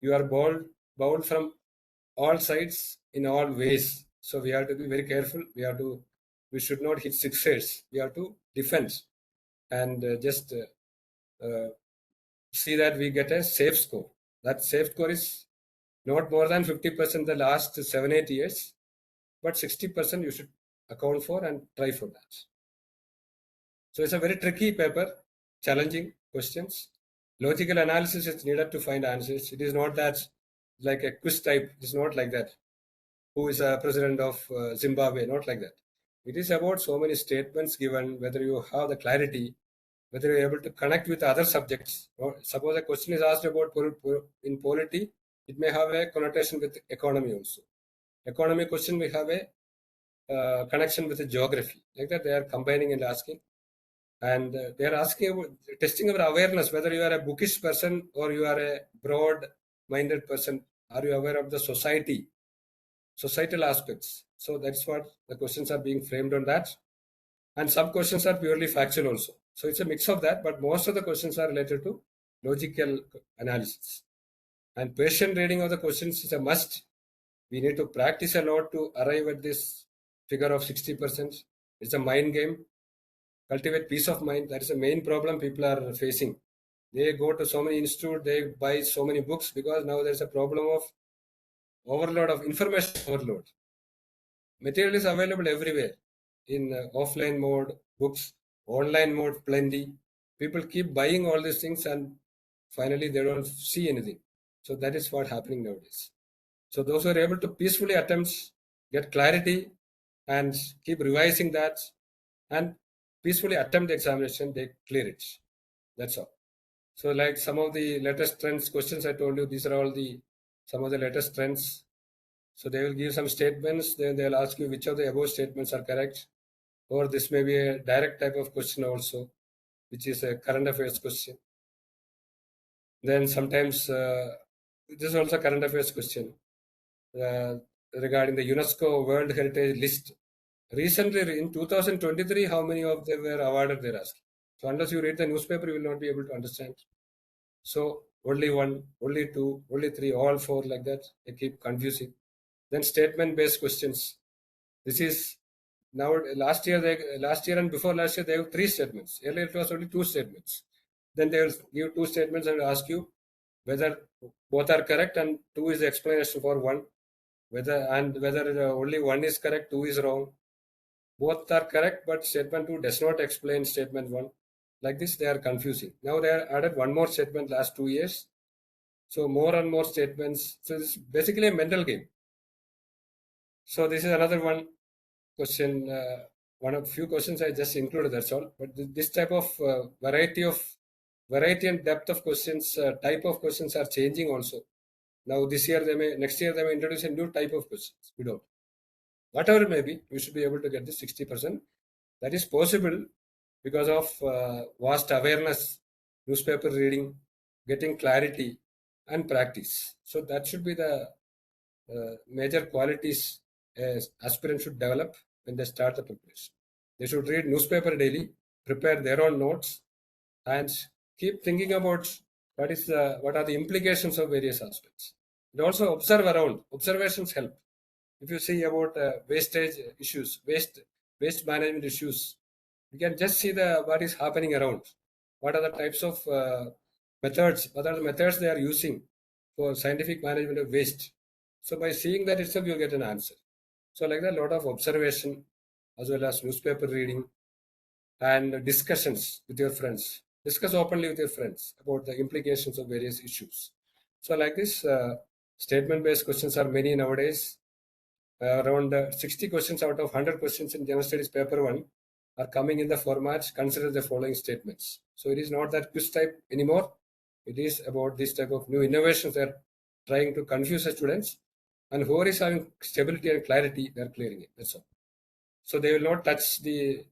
you are bound from all sides in all ways. So we have to be very careful. We should not hit sixers. We have to defend and just see that we get a safe score. That safe score is not more than 50% the last 7-8 years, but 60% you should account for and try for that. So it's a very tricky paper, challenging questions. Logical analysis is needed to find answers. It is not that like a quiz type. It's not like that. Who is a president of Zimbabwe? Not like that. It is about so many statements given, whether you have the clarity, whether you're able to connect with other subjects. Suppose a question is asked about in polity, it may have a connotation with economy also. Economy question may have a connection with the geography. Like that, they are combining and asking. And they are asking about testing our awareness, whether you are a bookish person or you are a broad-minded person. Are you aware of the societal aspects? So that's what the questions are being framed on that. And some questions are purely factual also. So it's a mix of that, but most of the questions are related to logical analysis. And patient reading of the questions is a must. We need to practice a lot to arrive at this figure of 60%. It's a mind game. Cultivate peace of mind. That is the main problem people are facing. They go to so many institutes, they buy so many books because now there's a problem of overload of information overload. Material is available everywhere in offline mode, books, online mode, plenty. People keep buying all these things and finally they don't see anything. So that is what's happening nowadays. So those who are able to peacefully attempt, get clarity and keep revising that and peacefully attempt the examination, they clear it. That's all. So like some of the latest trends questions I told you, these are all some of the latest trends. So they will give some statements, then they'll ask you which of the above statements are correct. Or this may be a direct type of question also, which is a current affairs question. Then sometimes this is also a current affairs question regarding the UNESCO World Heritage List. Recently, in 2023, how many of them were awarded, they're asking. So unless you read the newspaper, you will not be able to understand. So only 1, only 2, only 3, all 4 like that. They keep confusing. Then statement-based questions. This is Now, last year and before last year, they have 3 statements. Earlier, it was only 2 statements. Then they will give 2 statements and ask you whether both are correct, and 2 is the explanation for 1. Whether only 1 is correct, 2 is wrong. Both are correct, but statement 2 does not explain statement 1. Like this, they are confusing. Now they are added one more statement last 2 years. So more and more statements. So it's basically a mental game. So this is another one question. One of few questions I just included. That's all. But this type of variety and depth of questions, type of questions are changing also. Now next year they may introduce a new type of questions. We don't. Whatever it may be, we should be able to get this 60%. That is possible because of vast awareness, newspaper reading, getting clarity, and practice. So that should be the major qualities aspirants should develop when they start the preparation. They should read newspaper daily, prepare their own notes, and keep thinking about what are the implications of various aspects. And also observe around. Observations help. If you see about wastage issues, waste management issues, you can just see what is happening around. What are the types of methods? What are the methods they are using for scientific management of waste? So by seeing that itself, you'll get an answer. So like that, a lot of observation as well as newspaper reading and discussions with your friends. Discuss openly with your friends about the implications of various issues. So like this, statement-based questions are many nowadays. Around 60 questions out of 100 questions in General Studies Paper 1 are coming in the format, consider the following statements. So it is not that quiz type anymore. It is about this type of new innovations that are trying to confuse the students. And whoever is having stability and clarity, they are clearing it. That's all. So they will not touch the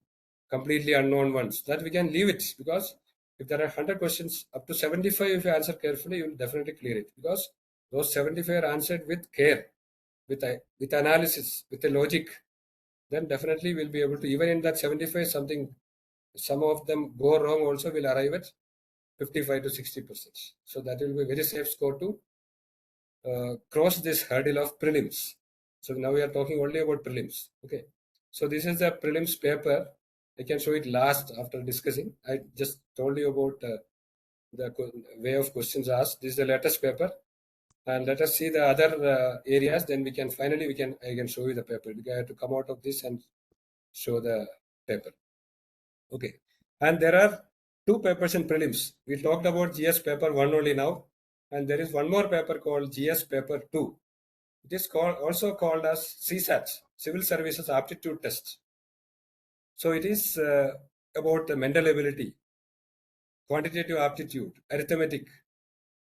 completely unknown ones. That we can leave it, because if there are 100 questions, up to 75, if you answer carefully, you will definitely clear it, because those 75 are answered with care, with analysis, with a logic. Then definitely we'll be able to, even in that 75, some of them go wrong also, will arrive at 55 to 60%. So that will be a very safe score to cross this hurdle of prelims. So now we are talking only about prelims. Okay. So this is the prelims paper. I can show it last after discussing. I just told you about the way of questions asked. This is the latest paper. And let us see the other areas. Then I can show you the paper. We have to come out of this and show the paper. Okay. And there are 2 papers in prelims. We talked about GS paper 1 only now. And there is one more paper called GS paper 2. It is also called as CSAT, Civil Services Aptitude Test. So it is about the mental ability, quantitative aptitude, arithmetic,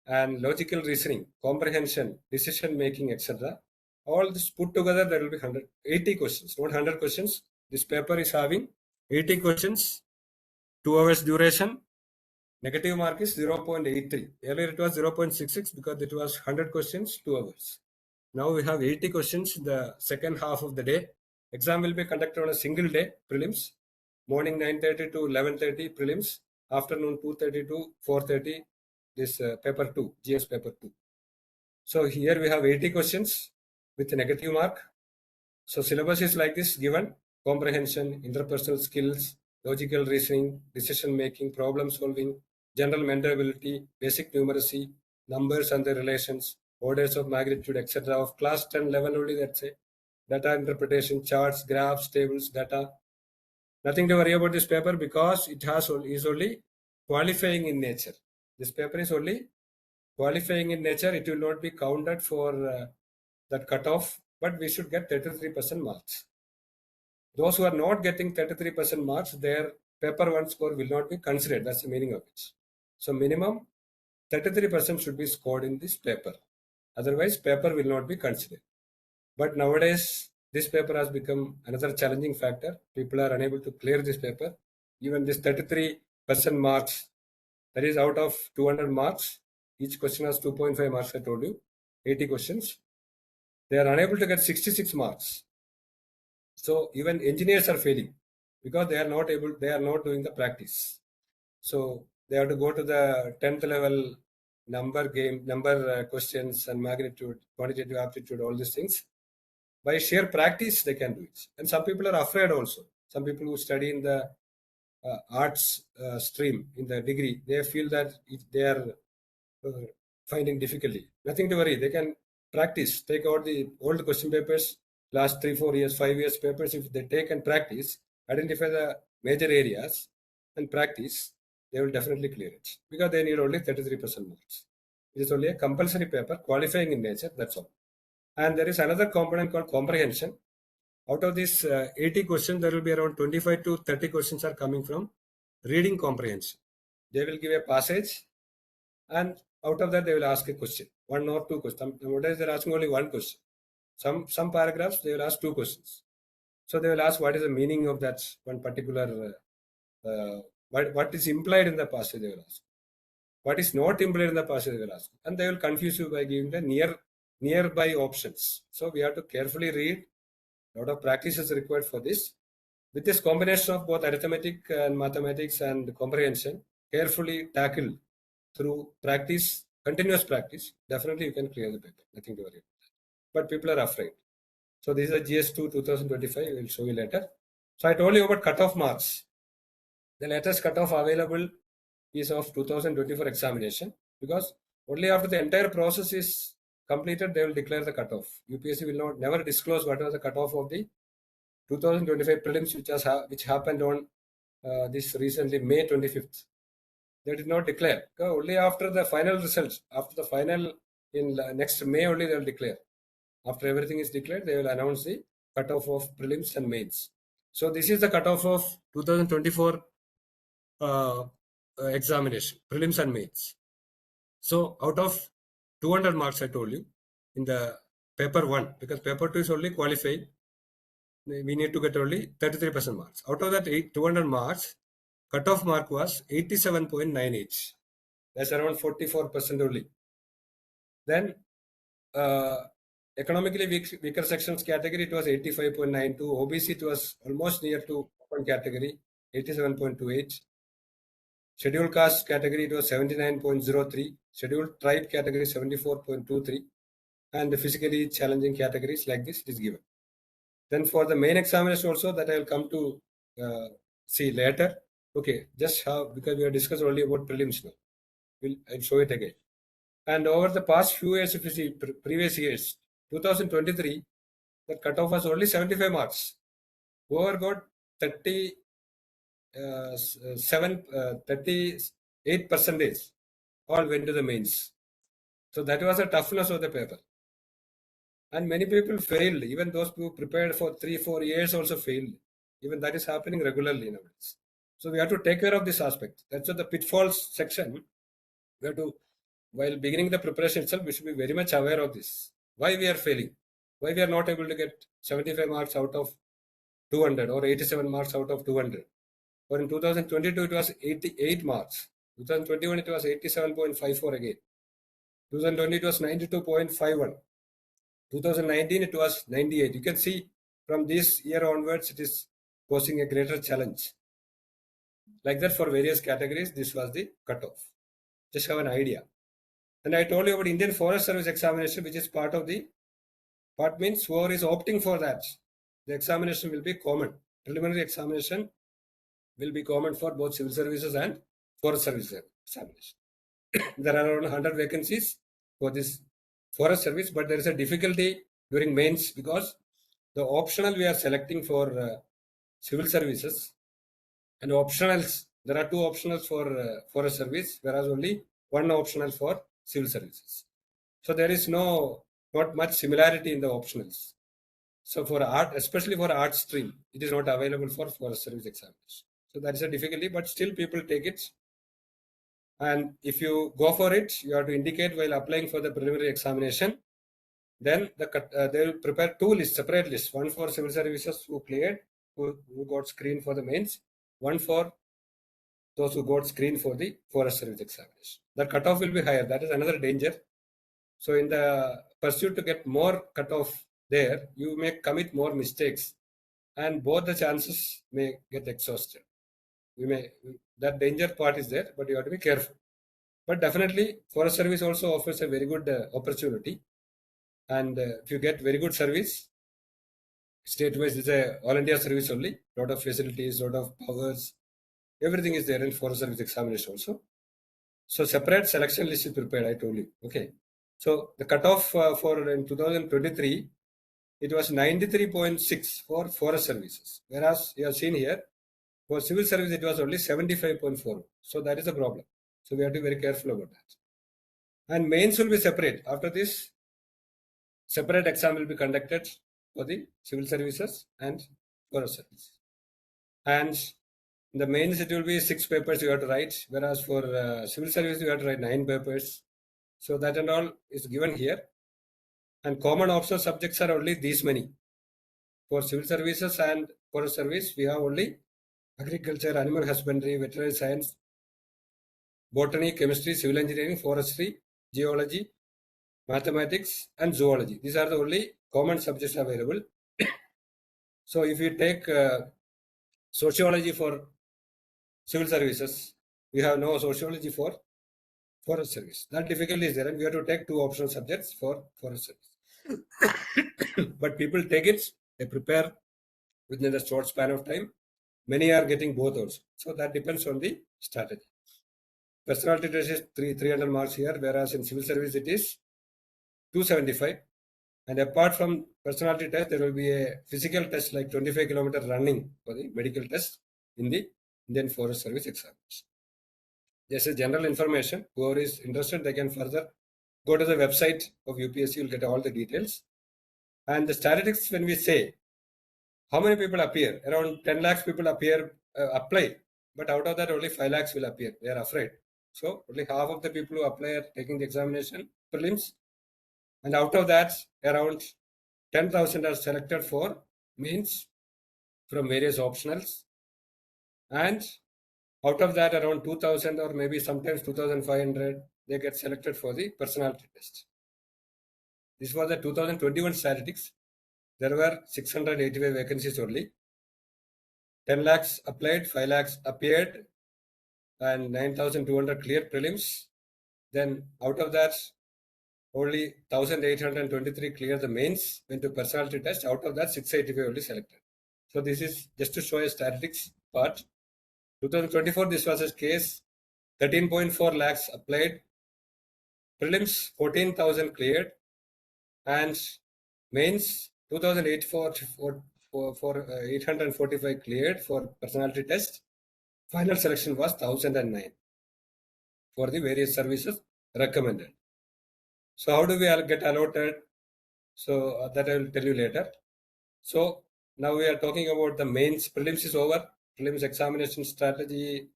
and logical reasoning, comprehension, decision making, etc. All this put together, there will be 80 questions, not 100 questions. This paper is having 80 questions, 2 hours duration. Negative mark is 0.83. Earlier it was 0.66 because it was 100 questions, 2 hours. Now we have 80 questions the second half of the day. Exam will be conducted on a single day, prelims. Morning 9:30 to 11:30 prelims. Afternoon 2:30 to 4:30, this paper 2, GS paper 2. So here we have 80 questions with a negative mark. So syllabus is like this given: comprehension, interpersonal skills, logical reasoning, decision making, problem solving, general mental ability, basic numeracy, numbers and their relations, orders of magnitude, etc. of class 10 level only, let's say. Data interpretation, charts, graphs, tables, data. Nothing to worry about this paper because it is only qualifying in nature. This paper is only qualifying in nature. It will not be counted for that cutoff, but we should get 33% marks. Those who are not getting 33% marks, their paper 1 score will not be considered. That's the meaning of it. So minimum 33% should be scored in this paper. Otherwise, paper will not be considered. But nowadays, this paper has become another challenging factor. People are unable to clear this paper. Even this 33% marks, that is out of 200 marks. Each question has 2.5 marks, I told you. 80 questions. They are unable to get 66 marks. So even engineers are failing because they are not doing the practice. So they have to go to the 10th level number questions and magnitude, quantitative aptitude, all these things. by sheer practice they can do it. And some people are afraid also. Some people who study in the arts stream in the degree, they feel that if they are finding difficulty, nothing to worry. They can practice, take out the old question papers, last 3, 4 years, 5 years papers. If they take and practice, identify the major areas and practice, they will definitely clear it, because they need only 33% marks. It is only a compulsory paper, qualifying in nature, that's all. And there is another component called comprehension. Out of these 80 questions, there will be around 25 to 30 questions are coming from reading comprehension. They will give a passage, and out of that they will ask a question, 1 or 2 questions. Nowadays they're asking only 1 question. Some paragraphs they will ask 2 questions. So they will ask what is the meaning of that one particular, what is implied in the passage, they will ask. What is not implied in the passage, they will ask. And they will confuse you by giving the nearby options. So we have to carefully read. A lot of practice is required for this. With this combination of both arithmetic and mathematics and comprehension, carefully tackled through practice, continuous practice, definitely you can clear the paper. Nothing to worry about that. But people are afraid. So this is a GS2 2025. We will show you later. So I told you about cutoff marks. The latest cutoff available is of 2024 examination, because only after the entire process is completed, they will declare the cutoff. UPSC will never disclose what was the cutoff of the 2025 prelims, which happened on this recently, May 25th. They did not declare. Only after the final results, after the final in next May only they will declare. After everything is declared, they will announce the cutoff of prelims and mains. So this is the cutoff of 2024 examination, prelims and mains. So out of 200 marks, I told you, in the paper 1, because paper 2 is only qualifying, we need to get only 33% marks. Out of that 200 marks, cutoff mark was 87.98. That's around 44% only. Then economically weaker sections category, it was 85.92. OBC, it was almost near to open category, 87.28. Scheduled caste category, it was 79.03. Scheduled tribe category, 74.23. And the physically challenging categories like this, it is given. Then for the main examination also, that I will come to see later. Okay, just how, because we have discussed only about prelims now. I'll show it again. And over the past few years, if you see previous years, 2023, the cutoff was only 75 marks. Whoever got 38% all went to the mains. So that was the toughness of the paper. And many people failed. Even those who prepared for 3-4 years also failed. Even that is happening regularly nowadays. So we have to take care of this aspect. That's what the pitfalls section, we have to, while beginning the preparation itself, we should be very much aware of this. Why we are failing? Why we are not able to get 75 marks out of 200 or 87 marks out of 200? Or in 2022, it was 88 marks. 2021, it was 87.54 again. 2020, it was 92.51. 2019, it was 98. You can see from this year onwards, it is posing a greater challenge. Like that, for various categories, this was the cutoff. Just have an idea. And I told you about Indian Forest Service examination, which is part of the, what means whoever is opting for that, the examination will be common. Preliminary examination will be common for both civil services and forest service examination. There are around 100 vacancies for this forest service, but there is a difficulty during mains, because the optional we are selecting for civil services, and optionals, there are 2 optionals for forest service, whereas only 1 optional for civil services. So there is not much similarity in the optionals. So for art, especially for art stream, it is not available for forest service examination. So that is a difficulty, but still people take it. And if you go for it, you have to indicate while applying for the preliminary examination. Then they will prepare 2 lists, separate lists. 1 for civil services who cleared, who got screened for the mains. 1 for those who got screened for the forest service examination. The cutoff will be higher. That is another danger. So in the pursuit to get more cutoff there, you may commit more mistakes, and both the chances may get exhausted. That danger part is there, but you have to be careful. But definitely, forest service also offers a very good opportunity. And if you get very good service, State-wise, it's a all India service only. Lot of facilities, lot of powers, everything is there in forest service examination also. So separate selection list is prepared, I told you. Okay. So the cutoff for in 2023, it was 93.6 for forest services. Whereas you have seen here, for civil service, it was only 75.4. So that is a problem. So we have to be very careful about that. And mains will be separate. After this, separate exam will be conducted for the civil services and forest service. And in the mains, it will be 6 papers you have to write, whereas for civil service, you have to write 9 papers. So that and all is given here. And common optional subjects are only these many. For civil services and forest service, we have only agriculture, animal husbandry, veterinary science, botany, chemistry, civil engineering, forestry, geology, mathematics, and zoology. These are the only common subjects available. So if you take sociology for civil services, we have no sociology for forest service. That difficulty is there, and we have to take 2 optional subjects for forest service. But people take it, they prepare within a short span of time. Many are getting both also. So that depends on the strategy. Personality test is 300 marks here, whereas in civil service it is 275. And apart from personality test, there will be a physical test like 25 kilometer running for the medical test in the Indian Forest Service exams. This is general information. Whoever is interested, they can further go to the website of UPSC. You'll get all the details. And the statistics, when we say how many people appear, around 10 lakhs people apply, but out of that only 5 lakhs will appear. They are afraid. So only half of the people who apply are taking the examination prelims, and out of that around 10,000 are selected for mains from various optionals, and out of that around 2,000 or maybe sometimes 2,500 they get selected for the personality test. This was the 2021 statistics. There were 685 vacancies only. 10 lakhs applied, 5 lakhs appeared, and 9,200 cleared prelims. Then out of that, only 1,823 cleared the mains, went to personality test. Out of that, 685 only selected. So this is just to show a statistics part. 2024, this was a case. 13.4 lakhs applied. Prelims, 14,000 cleared. And mains, 845 cleared for personality test. Final selection was 1,009 for the various services recommended. So how do we all get allotted? So that I will tell you later. So now we are talking about the mains. Prelims is over. Prelims examination strategy,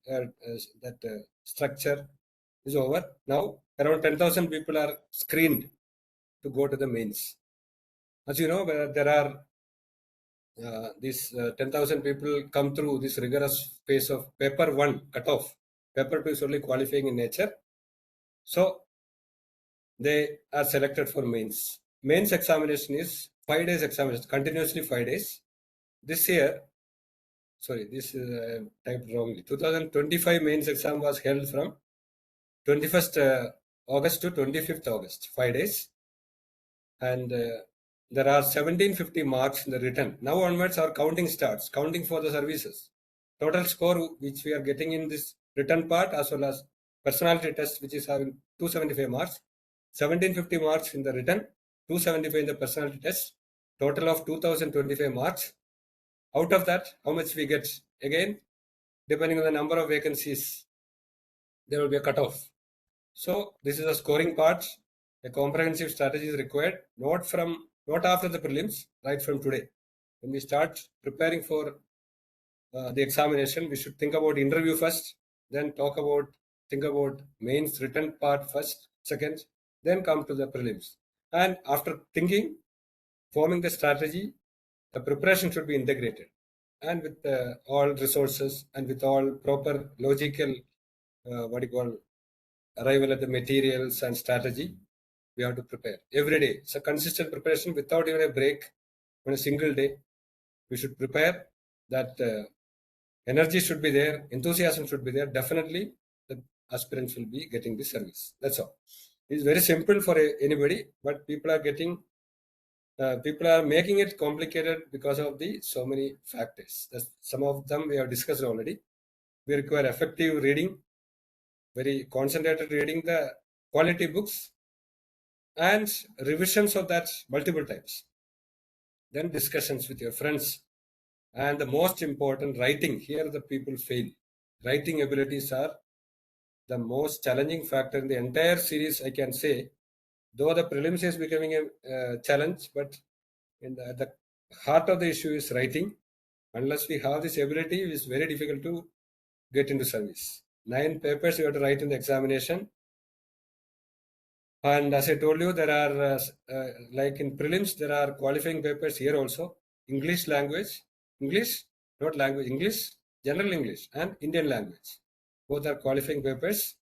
structure is over. Now around 10,000 people are screened to go to the mains. As you know, there are these 10,000 people come through this rigorous phase of paper 1 cutoff. Paper 2 is only qualifying in nature. So they are selected for mains. Mains examination is 5 days examination, continuously 5 days. This year, sorry, this is typed wrongly. 2025 mains exam was held from 21st August to 25th August, 5 days. And there are 1750 marks in the written. Now onwards, our counting starts, counting for the services. Total score which we are getting in this written part as well as personality test, which is having 275 marks, 1750 marks in the written, 275 in the personality test, total of 2025 marks. Out of that, how much we get? Again, depending on the number of vacancies, there will be a cutoff. So this is a scoring part. A comprehensive strategy is required, not after the prelims, right from today. When we start preparing for the examination, we should think about interview first, then think about mains written part first, second, then come to the prelims. And after thinking, forming the strategy, the preparation should be integrated, and with all resources and with all proper logical, arrival at the materials and strategy, we have to prepare every day. It's a consistent preparation without even a break on a single day. We should prepare. That energy should be there, enthusiasm should be there. Definitely, the aspirants will be getting the service. That's all. It's very simple for anybody, but people are getting people are making it complicated because of the so many factors. Some of them we have discussed already. We require effective reading, very concentrated reading the quality books, and revisions of that multiple times. Then discussions with your friends, and the most important, writing. Here the people fail. Writing abilities are the most challenging factor in the entire series, I can say. Though the prelims is becoming a challenge, but at the heart of the issue is writing. Unless we have this ability, it is very difficult to get into service. 9 papers you have to write in the examination. And as I told you, there are, like in prelims, there are qualifying papers here also. English language, English, not language, English, general English, and Indian language. Both are qualifying papers.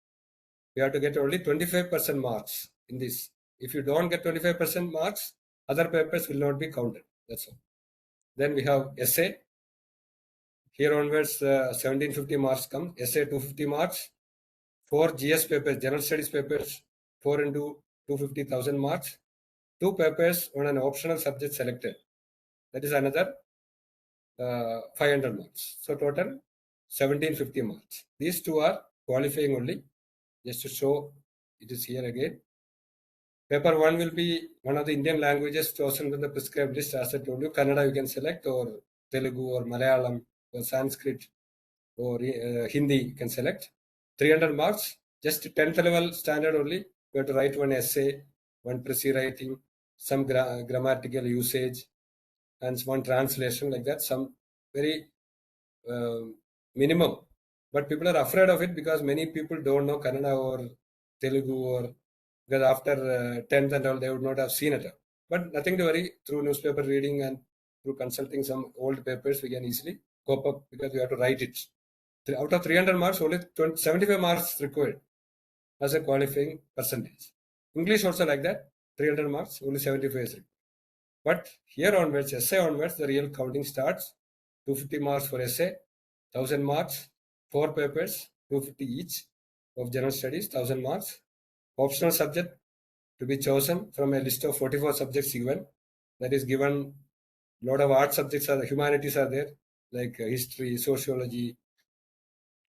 We have to get only 25% marks in this. If you don't get 25% marks, other papers will not be counted. That's all. Then we have essay. Here onwards, 1750 marks come. Essay 250 marks. 4 GS papers, general studies papers, 4 into 250,000 marks. 2 papers on an optional subject selected. That is another 500 marks. So total 1750 marks. These 2 are qualifying only. Just to show it is here again. Paper 1 will be one of the Indian languages chosen from the prescribed list. As I told you, Kannada you can select, or Telugu, or Malayalam, or Sanskrit, or Hindi you can select. 300 marks, just 10th level standard only. You have to write one essay, one précis writing, some grammatical usage, and one translation, like that. Some very minimum. But people are afraid of it because many people don't know Kannada or Telugu, or because after 10th and all, they would not have seen it. But nothing to worry. Through newspaper reading and through consulting some old papers, we can easily cope up, because we have to write it. Out of 300 marks, only 75 marks required as a qualifying percentage. English also like that, 300 marks, only 75 is required. But here onwards, essay onwards, the real counting starts. 250 marks for essay, 1000 marks, 4 papers, 250 each of general studies, 1000 marks. Optional subject to be chosen from a list of 44 subjects given. That is given, a lot of art subjects are, humanities are there, like history, sociology,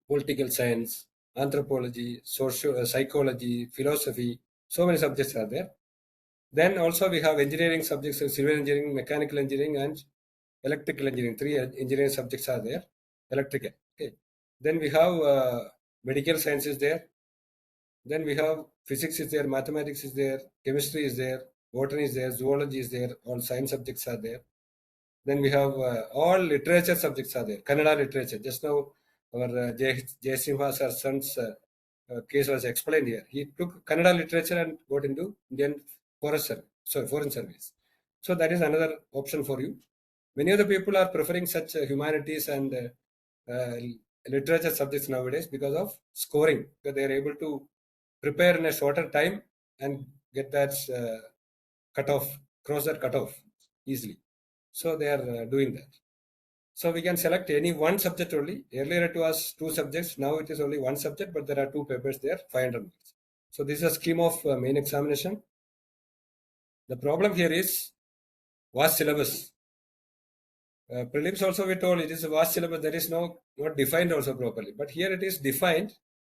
political science, anthropology, psychology, philosophy. So many subjects are there. Then also we have engineering subjects, civil engineering, mechanical engineering, and electrical engineering. 3 engineering subjects are there. Electrical. Okay. Then we have medical science is there. Then we have physics is there, mathematics is there, chemistry is there, botany is there, zoology is there. All science subjects are there. Then we have all literature subjects are there. Kannada literature. Just now our Jayasimha sir's son's case was explained here. He took Kannada literature and got into Indian foreign service. So that is another option for you. Many of the people are preferring such humanities and literature subjects nowadays because of scoring, because they are able to prepare in a shorter time and get that cutoff, cross that cutoff easily. So they are doing that. So we can select any one subject only. Earlier it was 2 subjects. Now it is only 1 subject, but there are 2 papers there, 500 marks. So this is a scheme of main examination. The problem here is vast syllabus. Prelims also we told it is a vast syllabus. That is not defined also properly. But here it is defined,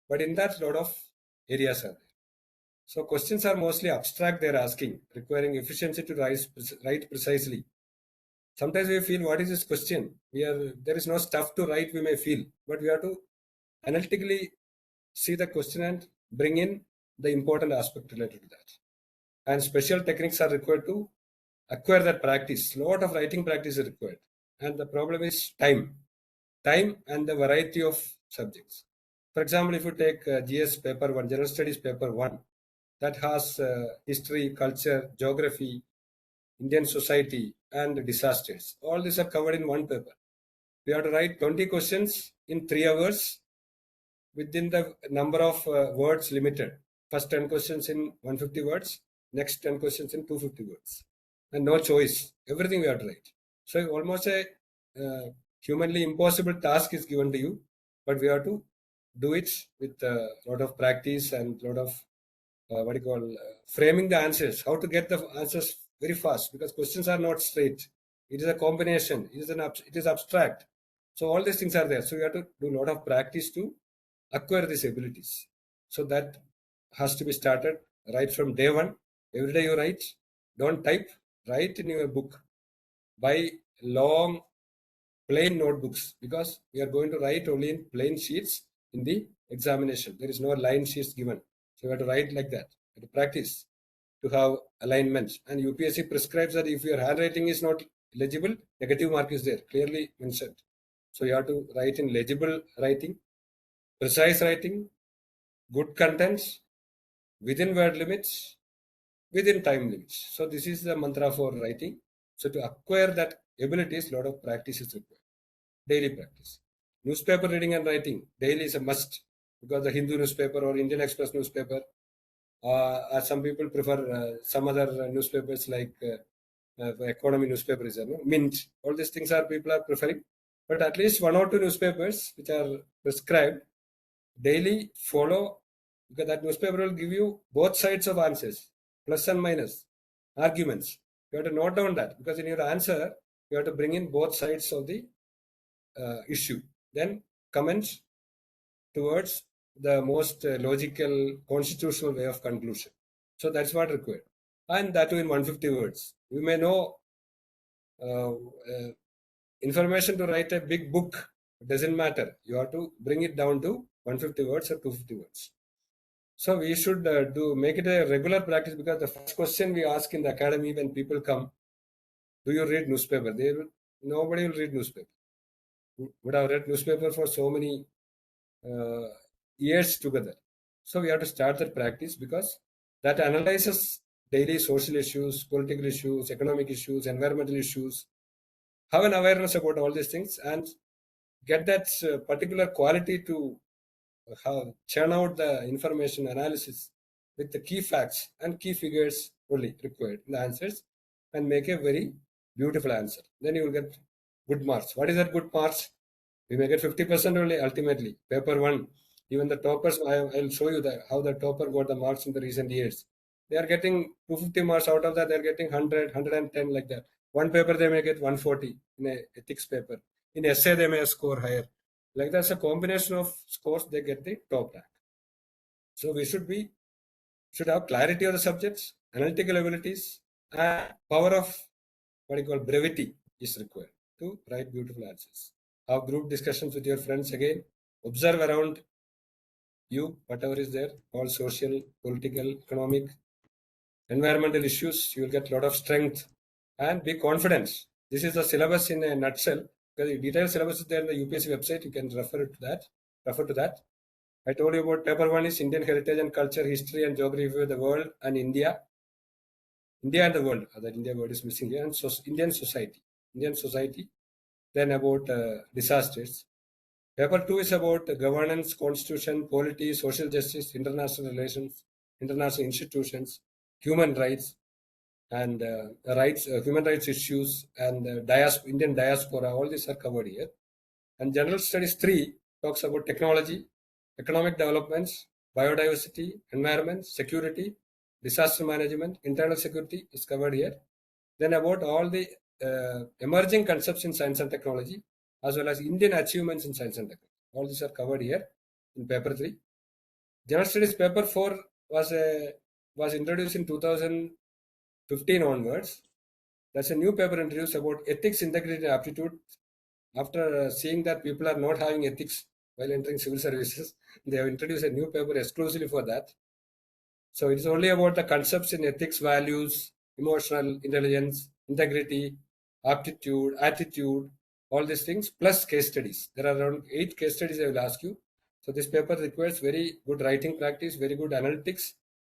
but in that lot of areas are there. So questions are mostly abstract they are asking, requiring efficiency to write precisely. Sometimes we feel, what is this question? There is no stuff to write, we may feel, but we have to analytically see the question and bring in the important aspect related to that. And special techniques are required to acquire that practice. A lot of writing practice is required. And the problem is time and the variety of subjects. For example, if you take GS paper 1, general studies paper 1, that has history, culture, geography, Indian society, and disasters. All these are covered in one paper. We have to write 20 questions in 3 hours within the number of words limited. First 10 questions in 150 words, next 10 questions in 250 words. And no choice. Everything we have to write. So almost a humanly impossible task is given to you, but we have to do it with a lot of practice and a lot of framing the answers, how to get the answers very fast because questions are not straight. It is a combination. It is abstract. So all these things are there. So you have to do a lot of practice to acquire these abilities. So that has to be started right from day one. Every day you write. Don't type. Write in your book. Buy long plain notebooks because we are going to write only in plain sheets in the examination. There is no line sheets given. So you have to write like that. You have to practice to have alignments. And UPSC prescribes that if your handwriting is not legible, negative mark is there, clearly mentioned. So you have to write in legible writing, precise writing, good contents, within word limits, within time limits. So this is the mantra for writing. So to acquire that abilities, a lot of practice is required. Daily practice. Newspaper reading and writing daily is a must because the Hindu newspaper or Indian Express newspaper, some people prefer some other newspapers like economy newspapers, Mint. All these things are people are preferring, but at least one or two newspapers which are prescribed daily follow because that newspaper will give you both sides of answers, plus and minus, arguments. You have to note down that because in your answer you have to bring in both sides of the issue. Then comments towards the most logical constitutional way of conclusion. So that's what required. And that too in 150 words. You may know information to write a big book. It doesn't matter. You have to bring it down to 150 words or 250 words. So we should make it a regular practice because the first question we ask in the academy when people come, do you read newspaper? Nobody will read newspaper. Would have read newspaper for so many years together. So we have to start that practice because that analyzes daily social issues, political issues, economic issues, environmental issues. Have an awareness about all these things and get that particular quality to churn out the information analysis with the key facts and key figures only required in the answers and make a very beautiful answer. Then you will get good marks. What is that good marks? We may get 50% only ultimately. Paper 1, even the toppers, I'll show you how the topper got the marks in the recent years. They are getting 250 marks out of that, they're getting 100, 110 like that. One paper they may get 140 in a ethics paper. In essay they may score higher. Like that's a combination of scores, they get the top rank. So we should have clarity of the subjects, analytical abilities, and power of what you call brevity is required to write beautiful answers. Have group discussions with your friends again. Observe around you, whatever is there, all social, political, economic, environmental issues. You will get a lot of strength and be confident. This is the syllabus in a nutshell. Because the detailed syllabus is there in the UPSC website. You can refer to that. I told you about paper 1 is Indian heritage and culture, history and geography of the world and India. India and the world. That India word is missing here. And so Indian society. Then about disasters. Paper 2 is about governance, constitution, polity, social justice, international relations, international institutions, human rights, and human rights issues, and Indian diaspora. All these are covered here. And general studies 3 talks about technology, economic developments, biodiversity, environment, security, disaster management, internal security is covered here. Then about all the emerging concepts in science and technology, as well as Indian achievements in science and technology. All these are covered here in paper 3. General studies paper 4 was introduced in 2015 onwards. That's a new paper introduced about ethics, integrity, and aptitude. After seeing that people are not having ethics while entering civil services, they have introduced a new paper exclusively for that. So it is only about the concepts in ethics, values, emotional intelligence, integrity, aptitude, attitude, all these things, plus case studies. There are around 8 case studies I will ask you. So this paper requires very good writing practice, very good analytics,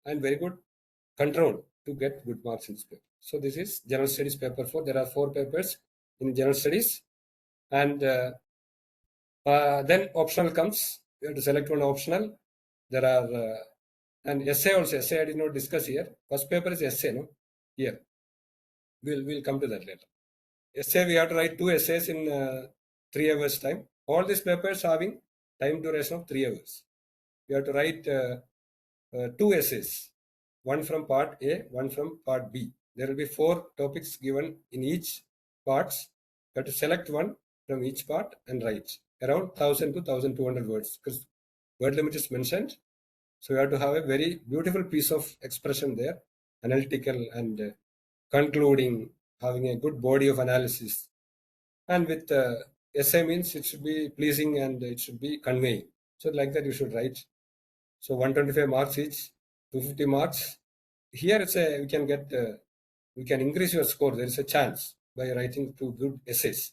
and very good control to get good marks in this paper. So this is general studies paper 4. There are 4 papers in general studies. And then optional comes. You have to select one optional. There are and essay also. Essay I did not discuss here. First paper is essay, no? Here. We'll come to that later. Essay, we have to write 2 essays in 3 hours time. All these papers having time duration of 3 hours. You have to write 2 essays. One from part A, one from part B. There will be 4 topics given in each parts. You have to select one from each part and write around 1000 to 1200 words, because word limit is mentioned. So you have to have a very beautiful piece of expression there, analytical and concluding, having a good body of analysis. And with essay means it should be pleasing and it should be conveying. So like that you should write. So 125 marks each, 250 marks. Here it's a, we can increase your score. There is a chance by writing 2 good essays.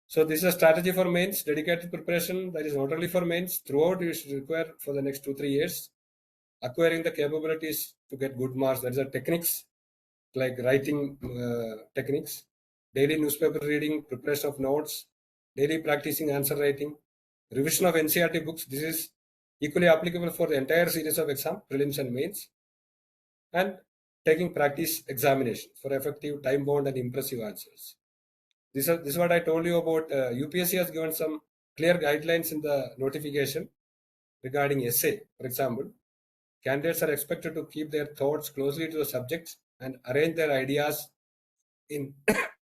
So this is a strategy for mains, dedicated preparation. That is not only for mains. Throughout you should require for the next 2-3 years, acquiring the capabilities to get good marks. That is a techniques like writing techniques, daily newspaper reading, preparation of notes, daily practicing answer writing, revision of NCERT books. This is equally applicable for the entire series of exam, prelims and mains, and taking practice examination for effective, time-bound and impressive answers. This is what I told you about. UPSC has given some clear guidelines in the notification regarding essay. For example, candidates are expected to keep their thoughts closely to the subjects and arrange their ideas in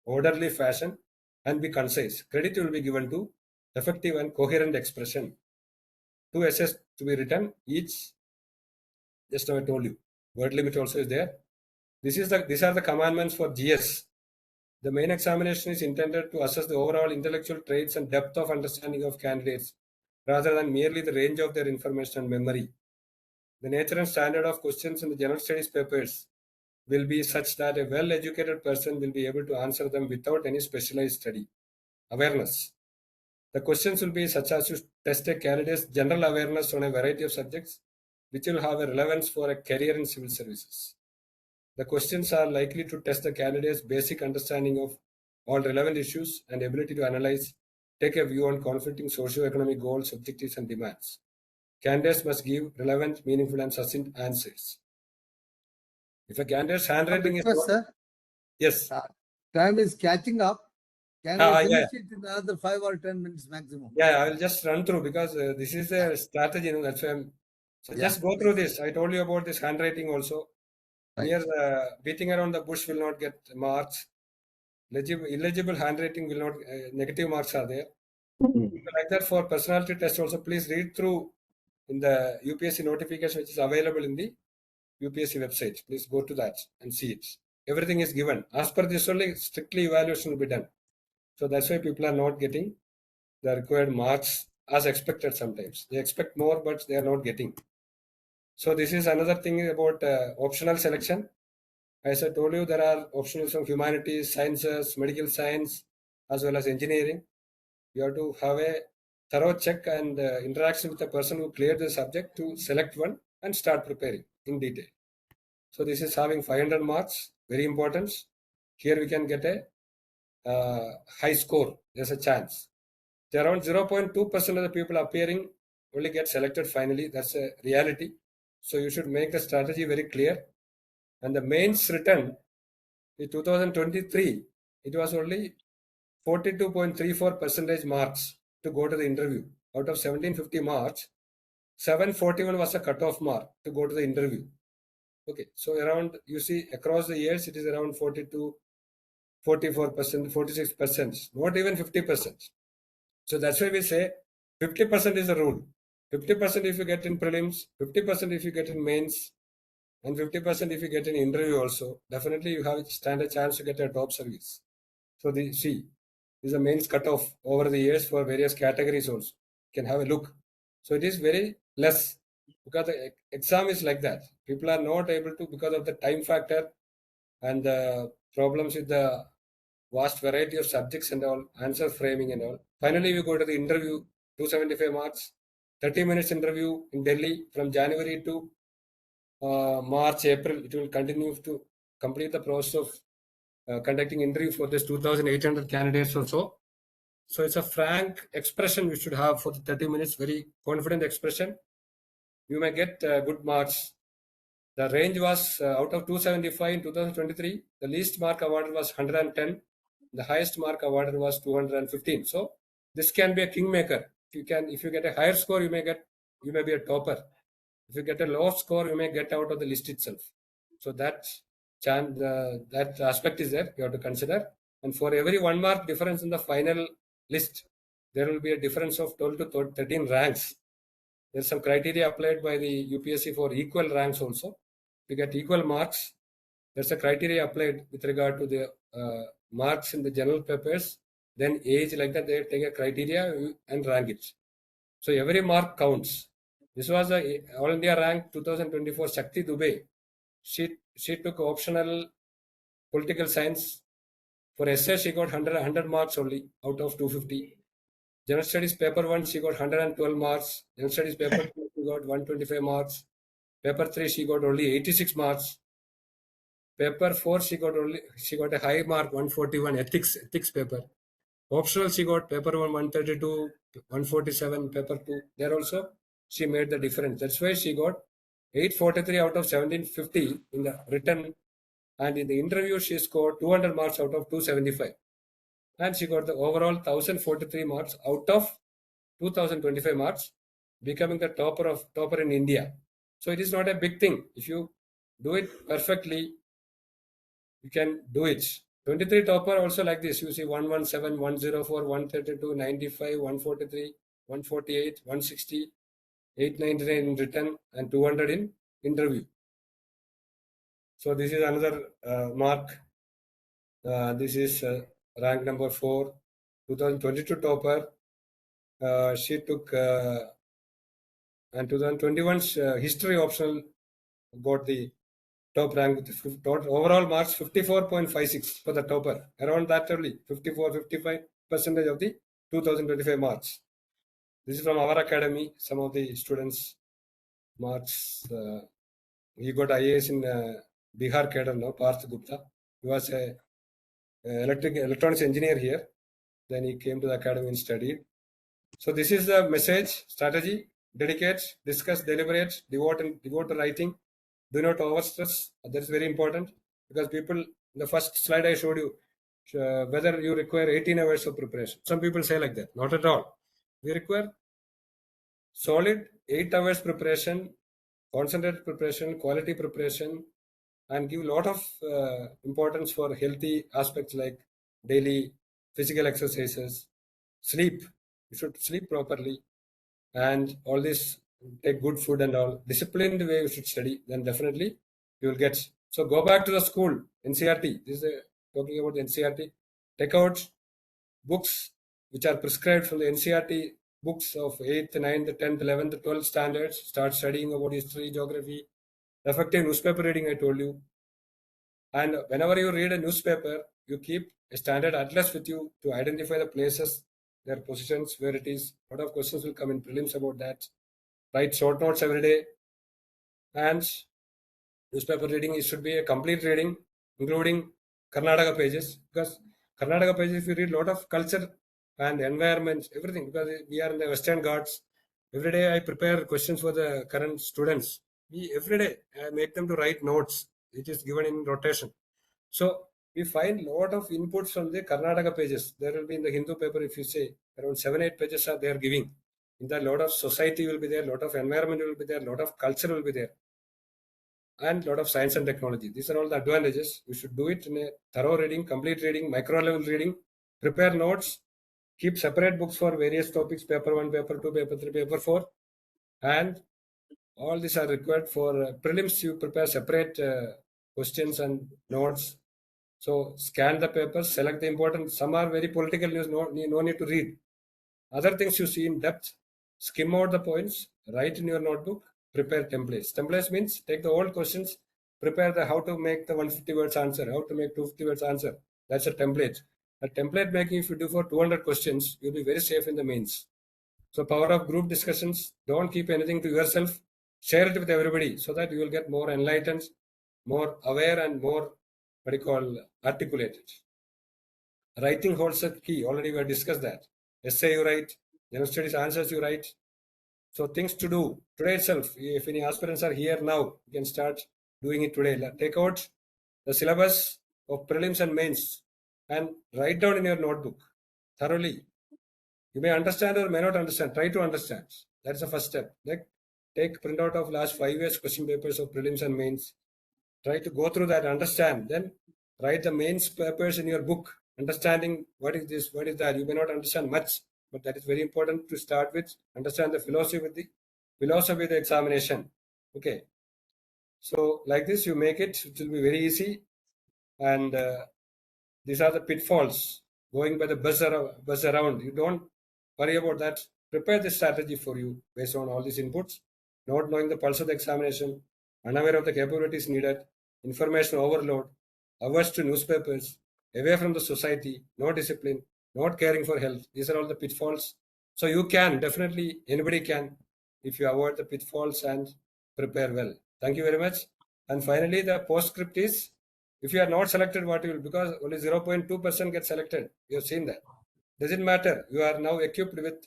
orderly fashion and be concise. Credit will be given to effective and coherent expression. 2 essays to be written each. Just now I told you. Word limit also is there. These are the commandments for GS. The main examination is intended to assess the overall intellectual traits and depth of understanding of candidates, rather than merely the range of their information and memory. The nature and standard of questions in the general studies papers will be such that a well-educated person will be able to answer them without any specialized study. Awareness. The questions will be such as to test a candidate's general awareness on a variety of subjects, which will have a relevance for a career in civil services. The questions are likely to test the candidate's basic understanding of all relevant issues and ability to analyze, take a view on conflicting socio-economic goals, objectives, and demands. Candidates must give relevant, meaningful, and succinct answers. If a candidate's handwriting is Request, sir. yes, Time is catching up. Can I yeah. finish it in another 5 or 10 minutes maximum? Yeah, I will just run through because this is a strategy. That's why just go through this. I told you about this handwriting also. Right. Here, beating around the bush will not get marks. Illegible handwriting will not, negative marks are there. Like that for personality test also, please read through in the UPSC notification which is available in the UPSC website. Please go to that and see it. Everything is given. As per this only, strictly evaluation will be done. So that's why people are not getting the required marks as expected sometimes. They expect more, but they are not getting. So this is another thing about optional selection. As I told you, there are options from humanities, sciences, medical science, as well as engineering. You have to have a thorough check and interaction with the person who cleared the subject to select one and start preparing in detail. So this is having 500 marks, very important. Here we can get a high score. There's a chance. Around 0.2% of the people appearing only get selected finally. That's a reality. So you should make the strategy very clear. And the mains written in 2023, it was only 42.34% marks to go to the interview. Out of 1750 marks, 741 was a cutoff mark to go to the interview. Okay, so around, you see, across the years, it is around 42, 44%, 46%, not even 50%. So that's why we say 50% is the rule. 50% if you get in prelims, 50% if you get in mains, and 50% if you get in interview also. Definitely you have stand a chance to get a top service. So this is a mains cutoff over the years for various categories also. You can have a look. So it is very less because the exam is like that. People are not able to, because of the time factor and the problems with the vast variety of subjects and all, answer framing and all. Finally, we go to the interview, 275 marks, 30 minutes interview in Delhi from January to March, April. It will continue to complete the process of conducting interview for this 2,800 candidates or so. So it's a frank expression we should have for the 30 minutes, very confident expression. You may get good marks. The range was out of 275 in 2023. The least mark awarded was 110. The highest mark awarded was 215. So this can be a kingmaker. If you get a higher score, you may be a topper. If you get a low score, you may get out of the list itself. So that that aspect is there. You have to consider. And for every 1 mark difference in the final list, there will be a difference of 12 to 13 ranks. There's some criteria applied by the UPSC for equal ranks also. To get equal marks, there's a criteria applied with regard to the marks in the general papers, then age, like that. They take a criteria and rank it. So every mark counts. This was a All India rank 2024 Shakti Dubey. She took optional political science. For essay, she got 100 marks only out of 250. General Studies paper 1, she got 112 marks. General Studies paper 2, she got 125 marks. Paper 3, she got only 86 marks. Paper 4, she got a high mark, 141, ethics paper. Optional, she got paper 1, 132, 147, paper 2. There also, she made the difference. That's why she got 843 out of 1750 in the written. And in the interview, she scored 200 marks out of 275. And she got the overall 1043 marks out of 2025 marks, becoming the topper in India. So it is not a big thing. If you do it perfectly, you can do it. 23 topper also like this. You see 117, 104, 132, 95, 143, 148, 160, 899 in written, and 200 in interview. So this is another mark. This is rank number 4, 2022 topper. She took and 2021's history optional got the top rank with overall marks 54.56 for the topper. Around that only 54-55% of the 2025 marks. This is from our academy. Some of the students' marks. He got IAS in Bihar cadre now, Parth Gupta. He was a electronics engineer here. Then he came to the academy and studied. So this is the message, strategy: dedicate, discuss, deliberate, devote to writing. Do not overstress. That is very important, because people, in the first slide I showed you, whether you require 18 hours of preparation. Some people say like that. Not at all. We require solid 8 hours preparation, concentrated preparation, quality preparation, and give a lot of importance for healthy aspects like daily physical exercises, sleep. You should sleep properly, and all this, take good food and all. Disciplined way you should study, then definitely you will get. So go back to the school, NCRT. This is talking about the NCRT. Take out books which are prescribed from the NCRT books of 8th, 9th, 10th, 11th, 12th standards. Start studying about history, geography, effective newspaper reading, I told you. And whenever you read a newspaper, you keep a standard atlas with you to identify the places, their positions, where it is. A lot of questions will come in prelims about that. Write short notes every day. And newspaper reading, it should be a complete reading, including Karnataka pages, because Karnataka pages, if you read a lot of culture and environment, everything, because we are in the Western Ghats. Every day I prepare questions for the current students. Every day I make them to write notes. It is given in rotation. So we find a lot of inputs from the Karnataka pages. There will be in the Hindu paper, if you say, around 7-8 pages are there giving. In that, a lot of society will be there, a lot of environment will be there, a lot of culture will be there, and a lot of science and technology. These are all the advantages. We should do it in a thorough reading, complete reading, micro level reading, prepare notes, keep separate books for various topics, paper 1, paper 2, paper 3, paper 4, and all these are required for prelims. You prepare separate questions and notes. So scan the papers, select the important. Some are very political news, no need to read. Other things you see in depth, skim out the points, write in your notebook, prepare templates. Templates means take the old questions, prepare the how to make the 150 words answer, how to make 250 words answer. That's a template. A template making, if you do for 200 questions, you'll be very safe in the mains. So power of group discussions, don't keep anything to yourself, share it with everybody so that you will get more enlightened, more aware, and more, articulated. Writing holds a key. Already we have discussed that. Essay you write, general studies answers you write. So things to do today itself. If any aspirants are here now, you can start doing it today. Take out the syllabus of prelims and mains and write down in your notebook thoroughly. You may understand or may not understand. Try to understand. That's the first step. Take printout of last 5 years question papers of prelims and mains. Try to go through that, understand, then write the main papers in your book, understanding what is this, what is that. You may not understand much, but that is very important to start with. Understand the philosophy with the examination. Okay. So like this, you make it. It will be very easy. And these are the pitfalls. Going by the buzz around. You don't worry about that. Prepare the strategy for you based on all these inputs. Not knowing the pulse of the examination, unaware of the capabilities needed, information overload, averse to newspapers, away from the society, no discipline, not caring for health. These are all the pitfalls. So you can, definitely, anybody can, if you avoid the pitfalls and prepare well. Thank you very much. And finally, the postscript is, if you are not selected, what you will, because only 0.2% get selected. You have seen that. Doesn't matter. You are now equipped with a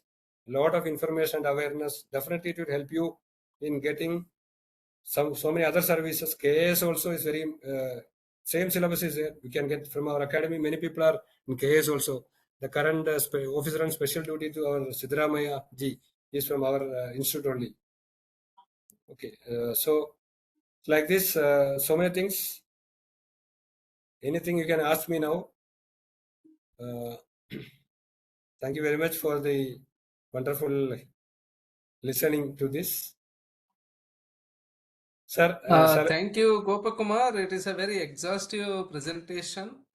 lot of information and awareness. Definitely, it will help you in getting so many other services. KAS also is very same syllabus is there. We can get from our academy. Many people are in KAS also. The current officer on special duty to our Siddaramaiah ji is from our institute only. Okay, so like this, so many things. Anything you can ask me now. Thank you very much for the wonderful listening to this. Sir, thank you, Gopakumar. It is a very exhaustive presentation.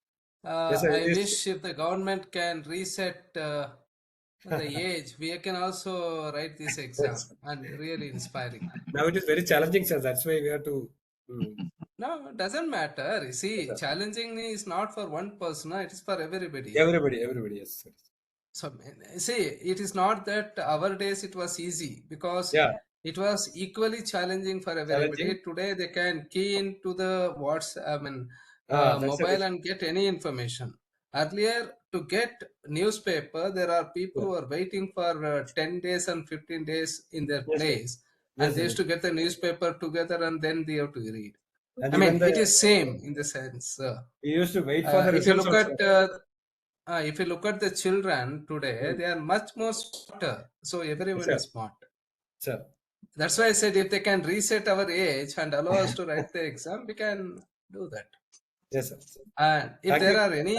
Yes, sir, I it is. wish if the government can reset the age, we can also write this exam, Yes. and really inspiring. Now it is very challenging, sir. That's why we have to. No, it doesn't matter. You see, Yes, challenging is not for one person, it is for everybody. everybody, yes, sir. So, see, it is not that our days it was easy, because Yeah, it was equally challenging for everybody. challenging. Today they can key into the That's the mobile difference. and get any information. Earlier, to get newspaper, there are people Yeah. who are waiting for 10 days and 15 days in their Yes, sir. place, Yes, and they sir. used to get the newspaper together and then they have to read. And I mean, even it is same in the sense. we used to wait for the If you results look also. at if you look at the children today, Mm. they are much more smarter. So Yes, everyone sir. is smart. Sir. That's why I said if they can reset our age and allow us to write the exam, we can do that. Yes, sir. And if Thank there you. are any,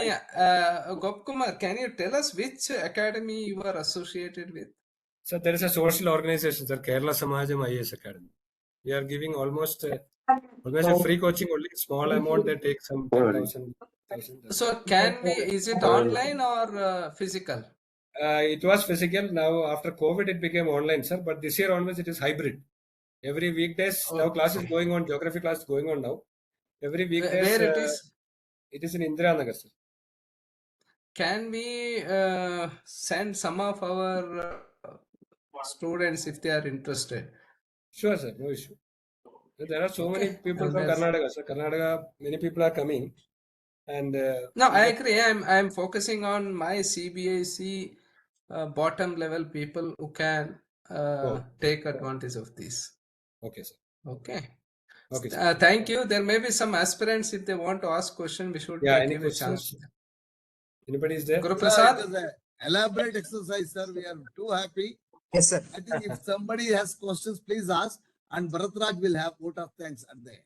Gopakumar, can you tell us which academy you are associated with? So there is a social organization, sir, Kerala Samajam IAS Academy. We are giving almost a free coaching, only small amount. They take some 10,000. So is it online or physical? It was physical. Now after COVID, it became online, sir. But this year onwards, it is hybrid. Every weekdays now class is going on. Geography class is going on now. Every weekdays. Where it is? It is in Indira Nagar, sir. Can we send some of our students if they are interested? Sure, sir. No issue. There are so many Okay. people from That's- Karnataka, sir. Karnataka, many people are coming. And No, I agree. I'm focusing on my CBIC bottom level people who can take advantage of this. Okay, sir. Okay. Okay, sir. Thank you. There may be some aspirants. If they want to ask question, we should Yeah, any give a chance. questions? Anybody is there? Guru Sir, Prasad? it is an elaborate exercise, sir. We are too happy. Yes, sir. I think if somebody has questions, please ask. And Bharathraj will have vote of thanks at the end.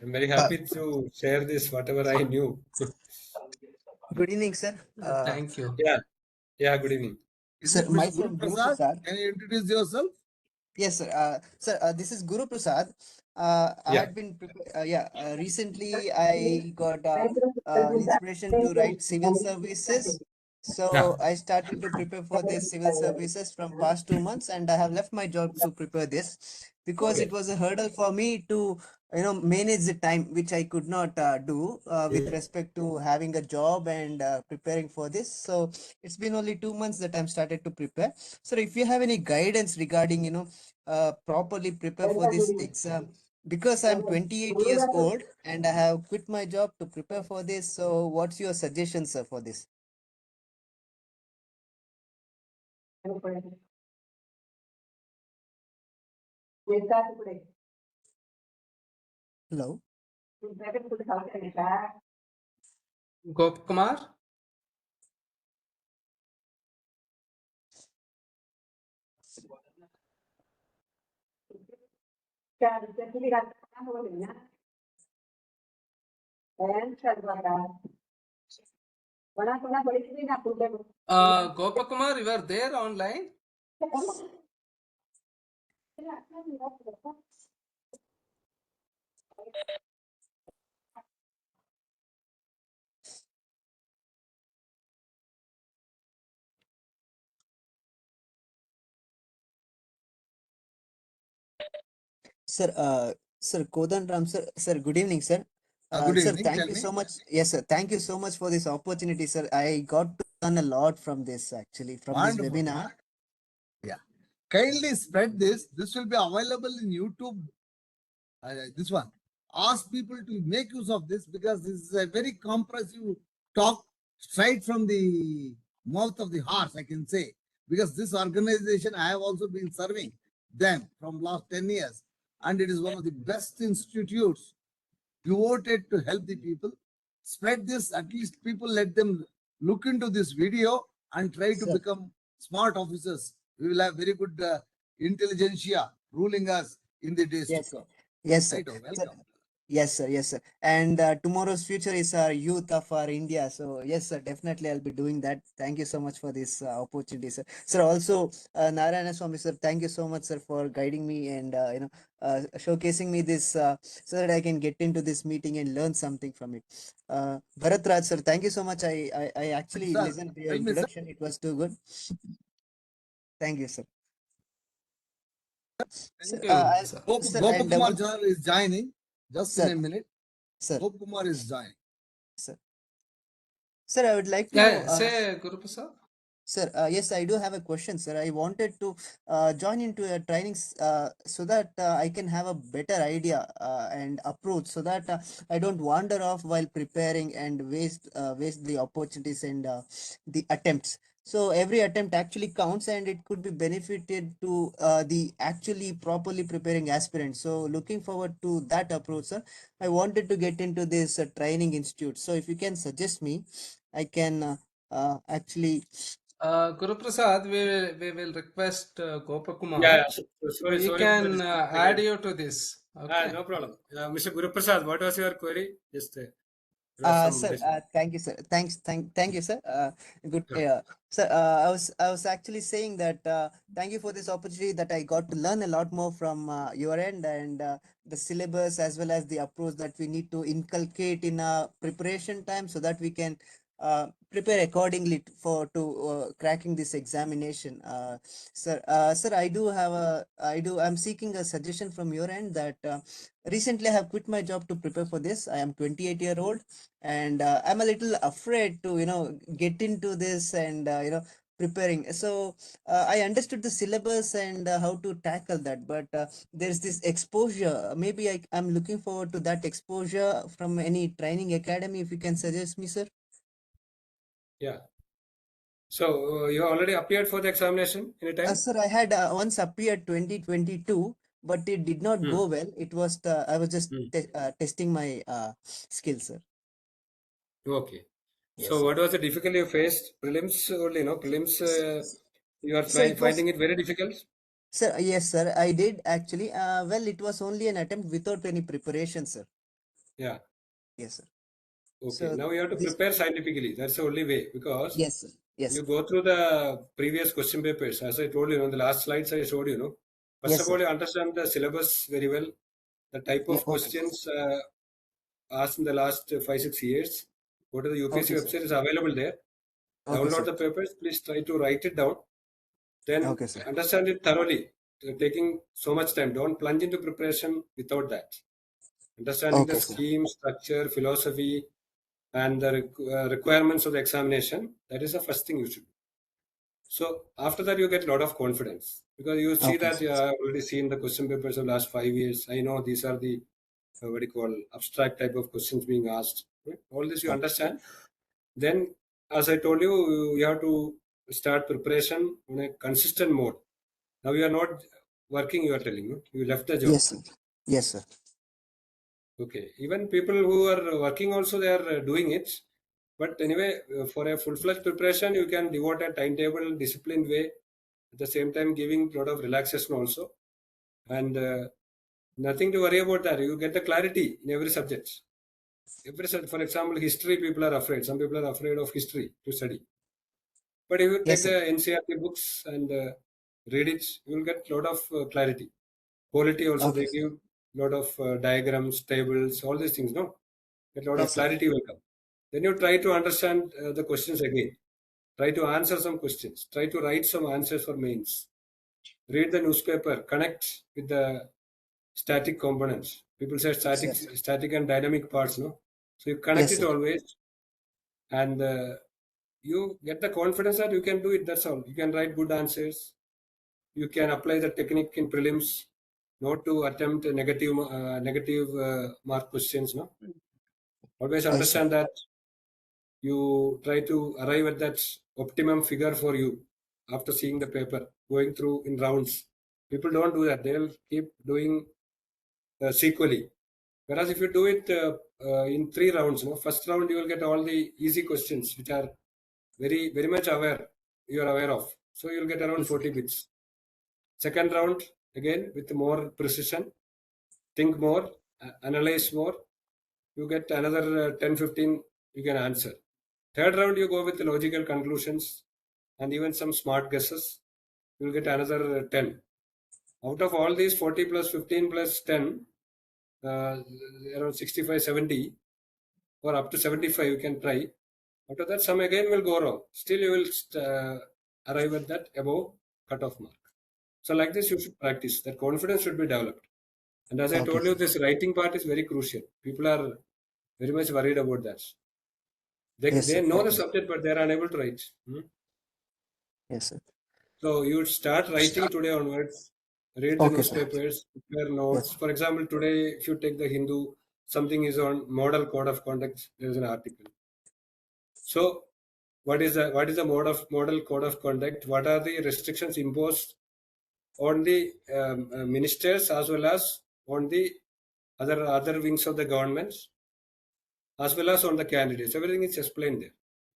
I'm very happy to share this, whatever I knew. Good evening, sir. Thank you. Yeah, good evening. Is Sir, it Mr. myself, Guru Guru Prasad? Prasad. Can you introduce yourself? Yes, sir. Sir, this is Guru Prasad. I Yeah. had been recently I got inspiration to write civil services. So Yeah. I started to prepare for this civil services from past 2 months, and I have left my job to prepare this because it was a hurdle for me to manage the time, which I could not do with respect to having a job and preparing for this. So it's been only 2 months that I'm started to prepare. So if you have any guidance regarding properly prepare for this exam, because I'm 28 years old and I have quit my job to prepare for this. So what's your suggestion, sir, for this? Hello. Gopakumar? Gopakumar, you are there online? Sir, sir, Kodanram, sir, good evening, sir. Good Sir, evening. thank Tell you me. so much. Yes, sir. Thank you so much for this opportunity, sir. I got to learn a lot from this, actually, from this Wonderful. webinar. Yeah. Kindly spread this. This will be available in YouTube. This one. Ask people to make use of this because this is a very comprehensive talk straight from the mouth of the horse, I can say. Because this organization, I have also been serving them from last 10 years. And it is one of the best institutes devoted to help the people. Spread this, at least people let them look into this video and try to Sir. become smart officers. We will have very good intelligentsia ruling us in the days Yes, to sir. come. Yes, sir. Right, Sir, welcome. yes, sir. Yes, sir. And tomorrow's future is our youth of our India. So yes, sir. Definitely, I'll be doing that. Thank you so much for this opportunity, sir. Sir, also Narayana Swami, sir. Thank you so much, sir, for guiding me and showcasing me this so that I can get into this meeting and learn something from it. Bharathraj, sir. Thank you so much. I actually Sir, listened to your tell me, sir. introduction. It was too good. Thank you, sir. Thank Sir, you, sir. sir, and Gopakumar sir is joining. Just in sir, a minute. sir, Gopakumar is joining. sir. Sir, I would like to Yeah, know, say Guru Prasad. sir, yes, I do have a question, sir. I wanted to join into a training so that I can have a better idea and approach so that I don't wander off while preparing and waste the opportunities and the attempts. So every attempt actually counts and it could be benefited to the actually properly preparing aspirant. So looking forward to that approach, sir. I wanted to get into this training institute. So if you can suggest me, I can actually. Guru Prasad, we will request Gopakumar. Yeah, sorry We for can disturbing add again. you to this. Okay. No problem. Mr. Guru Prasad, what was your query? Just there was some Sir, thank you, sir. Thank you, sir. Good, Yeah. sir. I was actually saying that thank you for this opportunity that I got to learn a lot more from your end and the syllabus as well as the approach that we need to inculcate in preparation time so that we can prepare accordingly cracking this examination. Sir, I'm seeking a suggestion from your end that recently I have quit my job to prepare for this. I am 28-year-old and I'm a little afraid to get into this and preparing. So I understood the syllabus and how to tackle that, but there's this exposure. Maybe I'm looking forward to that exposure from any training academy. If you can suggest me, sir. Yeah. So you already appeared for the examination anytime? Sir, I had once appeared 2022, but it did not go well. It was I was just testing my skills, sir. Okay. Yes, So sir. what was the difficulty you faced? Prelims only, no? Prelims, you are So it was, finding it very difficult? sir. Yes, sir. I did actually. Well, it was only an attempt without any preparation, sir. Yeah. Yes, sir. Okay. So Now you have to this. prepare scientifically. That's the only way because Yes, sir. Yes, you sir. go through the previous question papers. As I told you, in the last slides I showed you, no? First Yes, of all, sir. you understand the syllabus very well, the type Yeah. of Okay. questions asked in the last 5-6 years. Go to the UPSC Okay, sir. website, is available there. Okay, Download sir. the papers. Please try to write it down. Then Okay, sir. understand it thoroughly. Taking so much time. Don't plunge into preparation without that. Understanding the Okay, sir. scheme, structure, philosophy, and the requirements of the examination. That is the first thing you should do. So after that, you get a lot of confidence because you see Okay, that sir. you have already seen the question papers of last 5 years. I know these are the what do you call abstract type of questions being asked. Right? All this you understand. Then, as I told you, you have to start preparation in a consistent mode. Now you are not working. You are telling me you left the job. Yes, sir. Yes, sir. Okay. Even people who are working also they are doing it. But anyway, for a full-fledged preparation, you can devote a timetable, disciplined way. At the same time, giving a lot of relaxation also, and nothing to worry about that. You get the clarity in every subject. For example, history, people are afraid. Some people are afraid of history to study. But if you take Yes, the sir. NCERT books and read it, you will get a lot of clarity. Polity also, Okay, they give a lot of diagrams, tables, all these things, no? A lot of Yes, sir. clarity will come. Then you try to understand the questions again. Try to answer some questions. Try to write some answers for mains. Read the newspaper. Connect with the static components. People say static and dynamic parts, no? So you connect Yes, it sir. always, and you get the confidence that you can do it. That's all. You can write good answers. You can apply the technique in prelims, not to attempt a negative mark questions. No, always Yes, sir. understand that you try to arrive at that optimum figure for you after seeing the paper, going through in rounds. People don't do that. They'll keep doing sequely. Whereas if you do it in 3 rounds, first round you will get all the easy questions which are very, very much you are aware of. So you'll get around 40 bits. Second round, again, with more precision, think more, analyze more, you get another 10, 15, you can answer. Third round, you go with the logical conclusions and even some smart guesses, you'll get another 10. Out of all these 40 plus 15 plus 10, around 65, 70, or up to 75, you can try. After that, some again will go wrong. Still, you will arrive at that above cutoff mark. So like this, you should practice. That confidence should be developed. And as I Okay, told you, sir. this writing part is very crucial. People are very much worried about that. They, Yes, they sir. know the Thank you. subject, but they are unable to write. Yes, sir. So you would start writing today onwards. Read the Okay, sir. newspapers, prepare notes. For example, today, if you take the Hindu, something is on model code of conduct. There is an article. So what is the model code of conduct? What are the restrictions imposed on the ministers as well as on the other wings of the government, as well as on the candidates? Everything is explained there.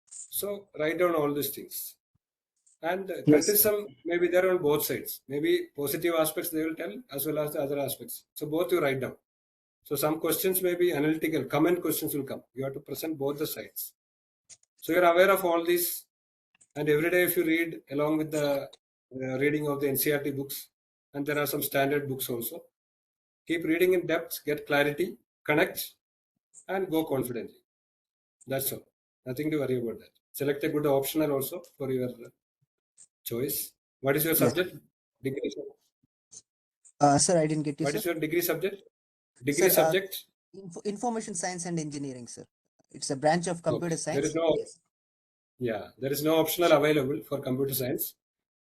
So write down all these things. And criticism may be there on both sides. Maybe positive aspects they will tell as well as the other aspects. So both you write down. So some questions may be analytical. Comment questions will come. You have to present both the sides. So you're aware of all these. And every day if you read along with the reading of the NCERT books, and there are some standard books also, keep reading in depth, get clarity, connect, and go confidently. That's all. Nothing to worry about that. Select a good optional also for your choice. What is your subject? Degree. Sir, I didn't get you, What sir. is your degree subject? Degree Sir, subject? Information Science and Engineering, sir. It's a branch of computer Okay. There science. is no, Yes. there is no optional available for computer science.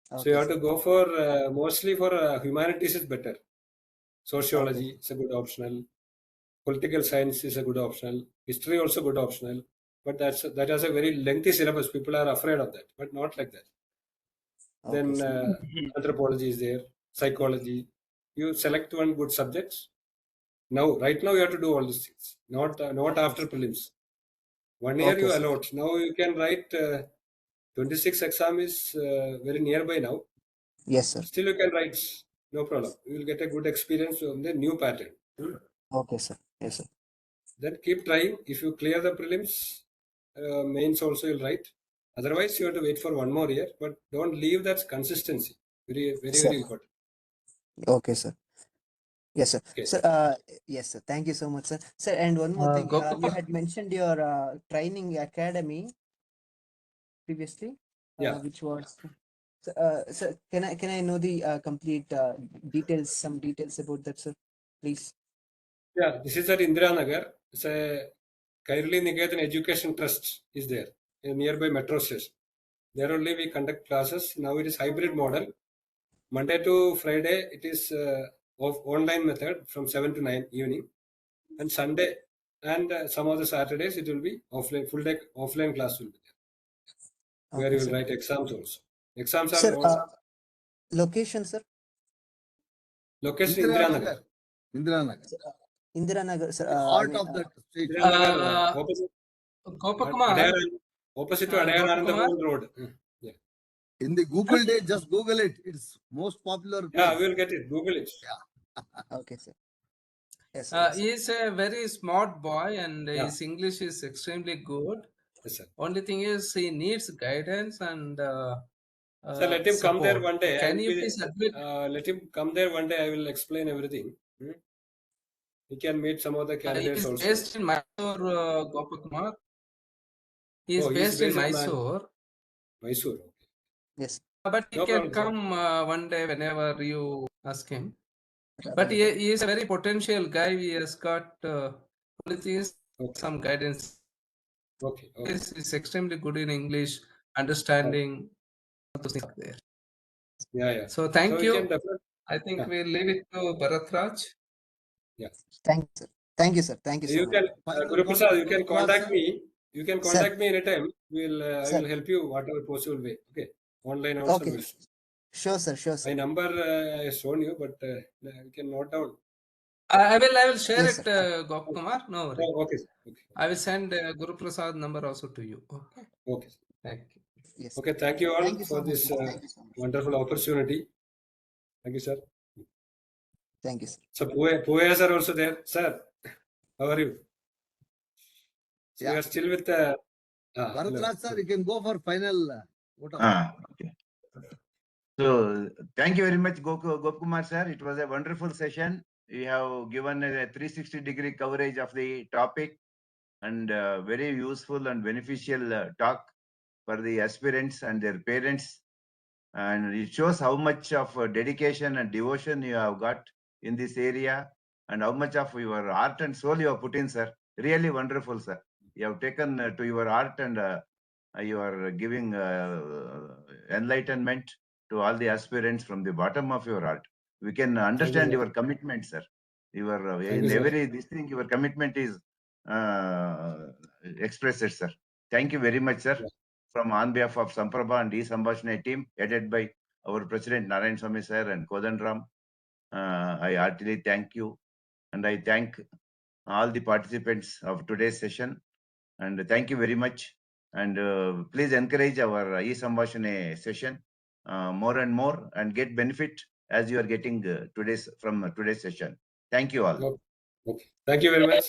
So Okay, you have sir. to go for mostly for humanities is better. Sociology is a good optional. Political science is a good optional. History also good optional. But that has a very lengthy syllabus. People are afraid of that, but not like that. Okay, Then sir. anthropology is there, psychology. You select one good subject. Right now you have to do all these things. Not after prelims. 1 year Okay, you sir. allot. Now you can write 26 exam is very nearby now. Yes, sir. Still you can write. No problem. You will get a good experience on the new pattern. Okay, sir. Yes, sir. Then keep trying. If you clear the prelims, mains also you'll write. Otherwise, you have to wait for 1 more year. But don't leave that consistency. Very, very, Sir. very important. Okay, sir. Yes, sir. Okay. Sir, yes, sir. Thank you so much, sir. Sir, and one more thing. You Gopakumar. had mentioned your training academy previously, Yeah. which was. Sir, can I know the complete details, some details about that, sir, please? Yeah, this is at Indira Nagar. It's a Kairali Niketan Education Trust is there, a nearby metro station. There only we conduct classes. Now it is hybrid model. Monday to Friday, it is of online method from 7 to 9 evening. And Sunday and some of the Saturdays, it will be offline, full day offline class will be there, where Okay, you will sir. write exams also. Exams are Sir, all, location, sir. location Indira Indira Nagar. Nagar. Indira Nagar. Indira Nagar, sir. The heart of that state. Indira Nagar, opposite, Gopakumar. opposite to Adayar Anandapur Road. Yeah. In the Google day, just Google it. It's most popular place. Yeah, we will get it. Google it. Okay, sir. Yes, sir. He is a very smart boy and Yeah. his English is extremely good. Yes, sir. Only thing is he needs guidance and So let him come there support. one day. I Can will you be, please admit? let him come there one day. I will explain everything. He can meet some of the He candidates is also. based in Mysore, Gopakumar. He is Oh, he's based in based in Mysore. Mysore. Yes. But he No can problem, sir. come one day whenever you ask him. But he is a very potential guy. He has got only thing is Okay. some guidance. Okay. Okay. He's extremely good in English, understanding all those things are there. Yeah, yeah. So thank So we you. can definitely. I think Yeah. we'll leave it to Bharathraj. Yeah. Thank you, sir. Thank you, sir. Thank you so You much. can, Final Guru word Prasad, from you can Bharathraj, contact sir. me. You can Sir. contact me anytime. I Sir. will help you whatever possible way. Okay. Online also. Okay. Sure, sir. Sure, My sir. number I shown you, but you can note down. I will share Yes, it, sir. Gopakumar. No worry. Oh, okay. Okay. I will send Guru Prasad number also to you. Okay. Okay. Thank you. Yes. Okay. Thank you all Thank you for so much, this sir. Thank you so much. wonderful opportunity. Thank you, sir. Thank you, sir. So Puya sir also there. Sir, how are you? So you Yeah. are still with hello. Bharathraj, sir, you can go for final vote of Okay. So thank you very much, Gopakumar sir. It was a wonderful session. You have given a 360-degree coverage of the topic and very useful and beneficial talk for the aspirants and their parents. And it shows how much of dedication and devotion you have got in this area and how much of your heart and soul you have put in, sir. Really wonderful, sir. You have taken to your heart and you are giving enlightenment to all the aspirants from the bottom of your heart. We can understand sir. your commitment, sir. Your Thank in you, sir. every this thing, your commitment is expressed, sir. Thank you very much, sir. Yeah. From on behalf of Samprabha and Sambhashane team, headed by our President Narayan Swami sir and Kodandram, I heartily thank you, and I thank all the participants of today's session. And thank you very much. And please encourage our Sambhashane session more and more, and get benefit as you are getting from today's session. Thank you all. Okay. Thank you very much.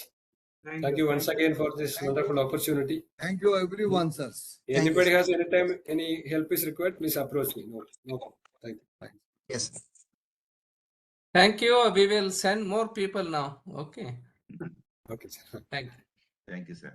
Thank you once again for this wonderful opportunity. Thank you, everyone, sir. Anybody has any help is required, please approach me. No problem. Thank you. Yes. Thank you. We will send more people now. Okay. Okay, sir. Thank you. Thank you, sir.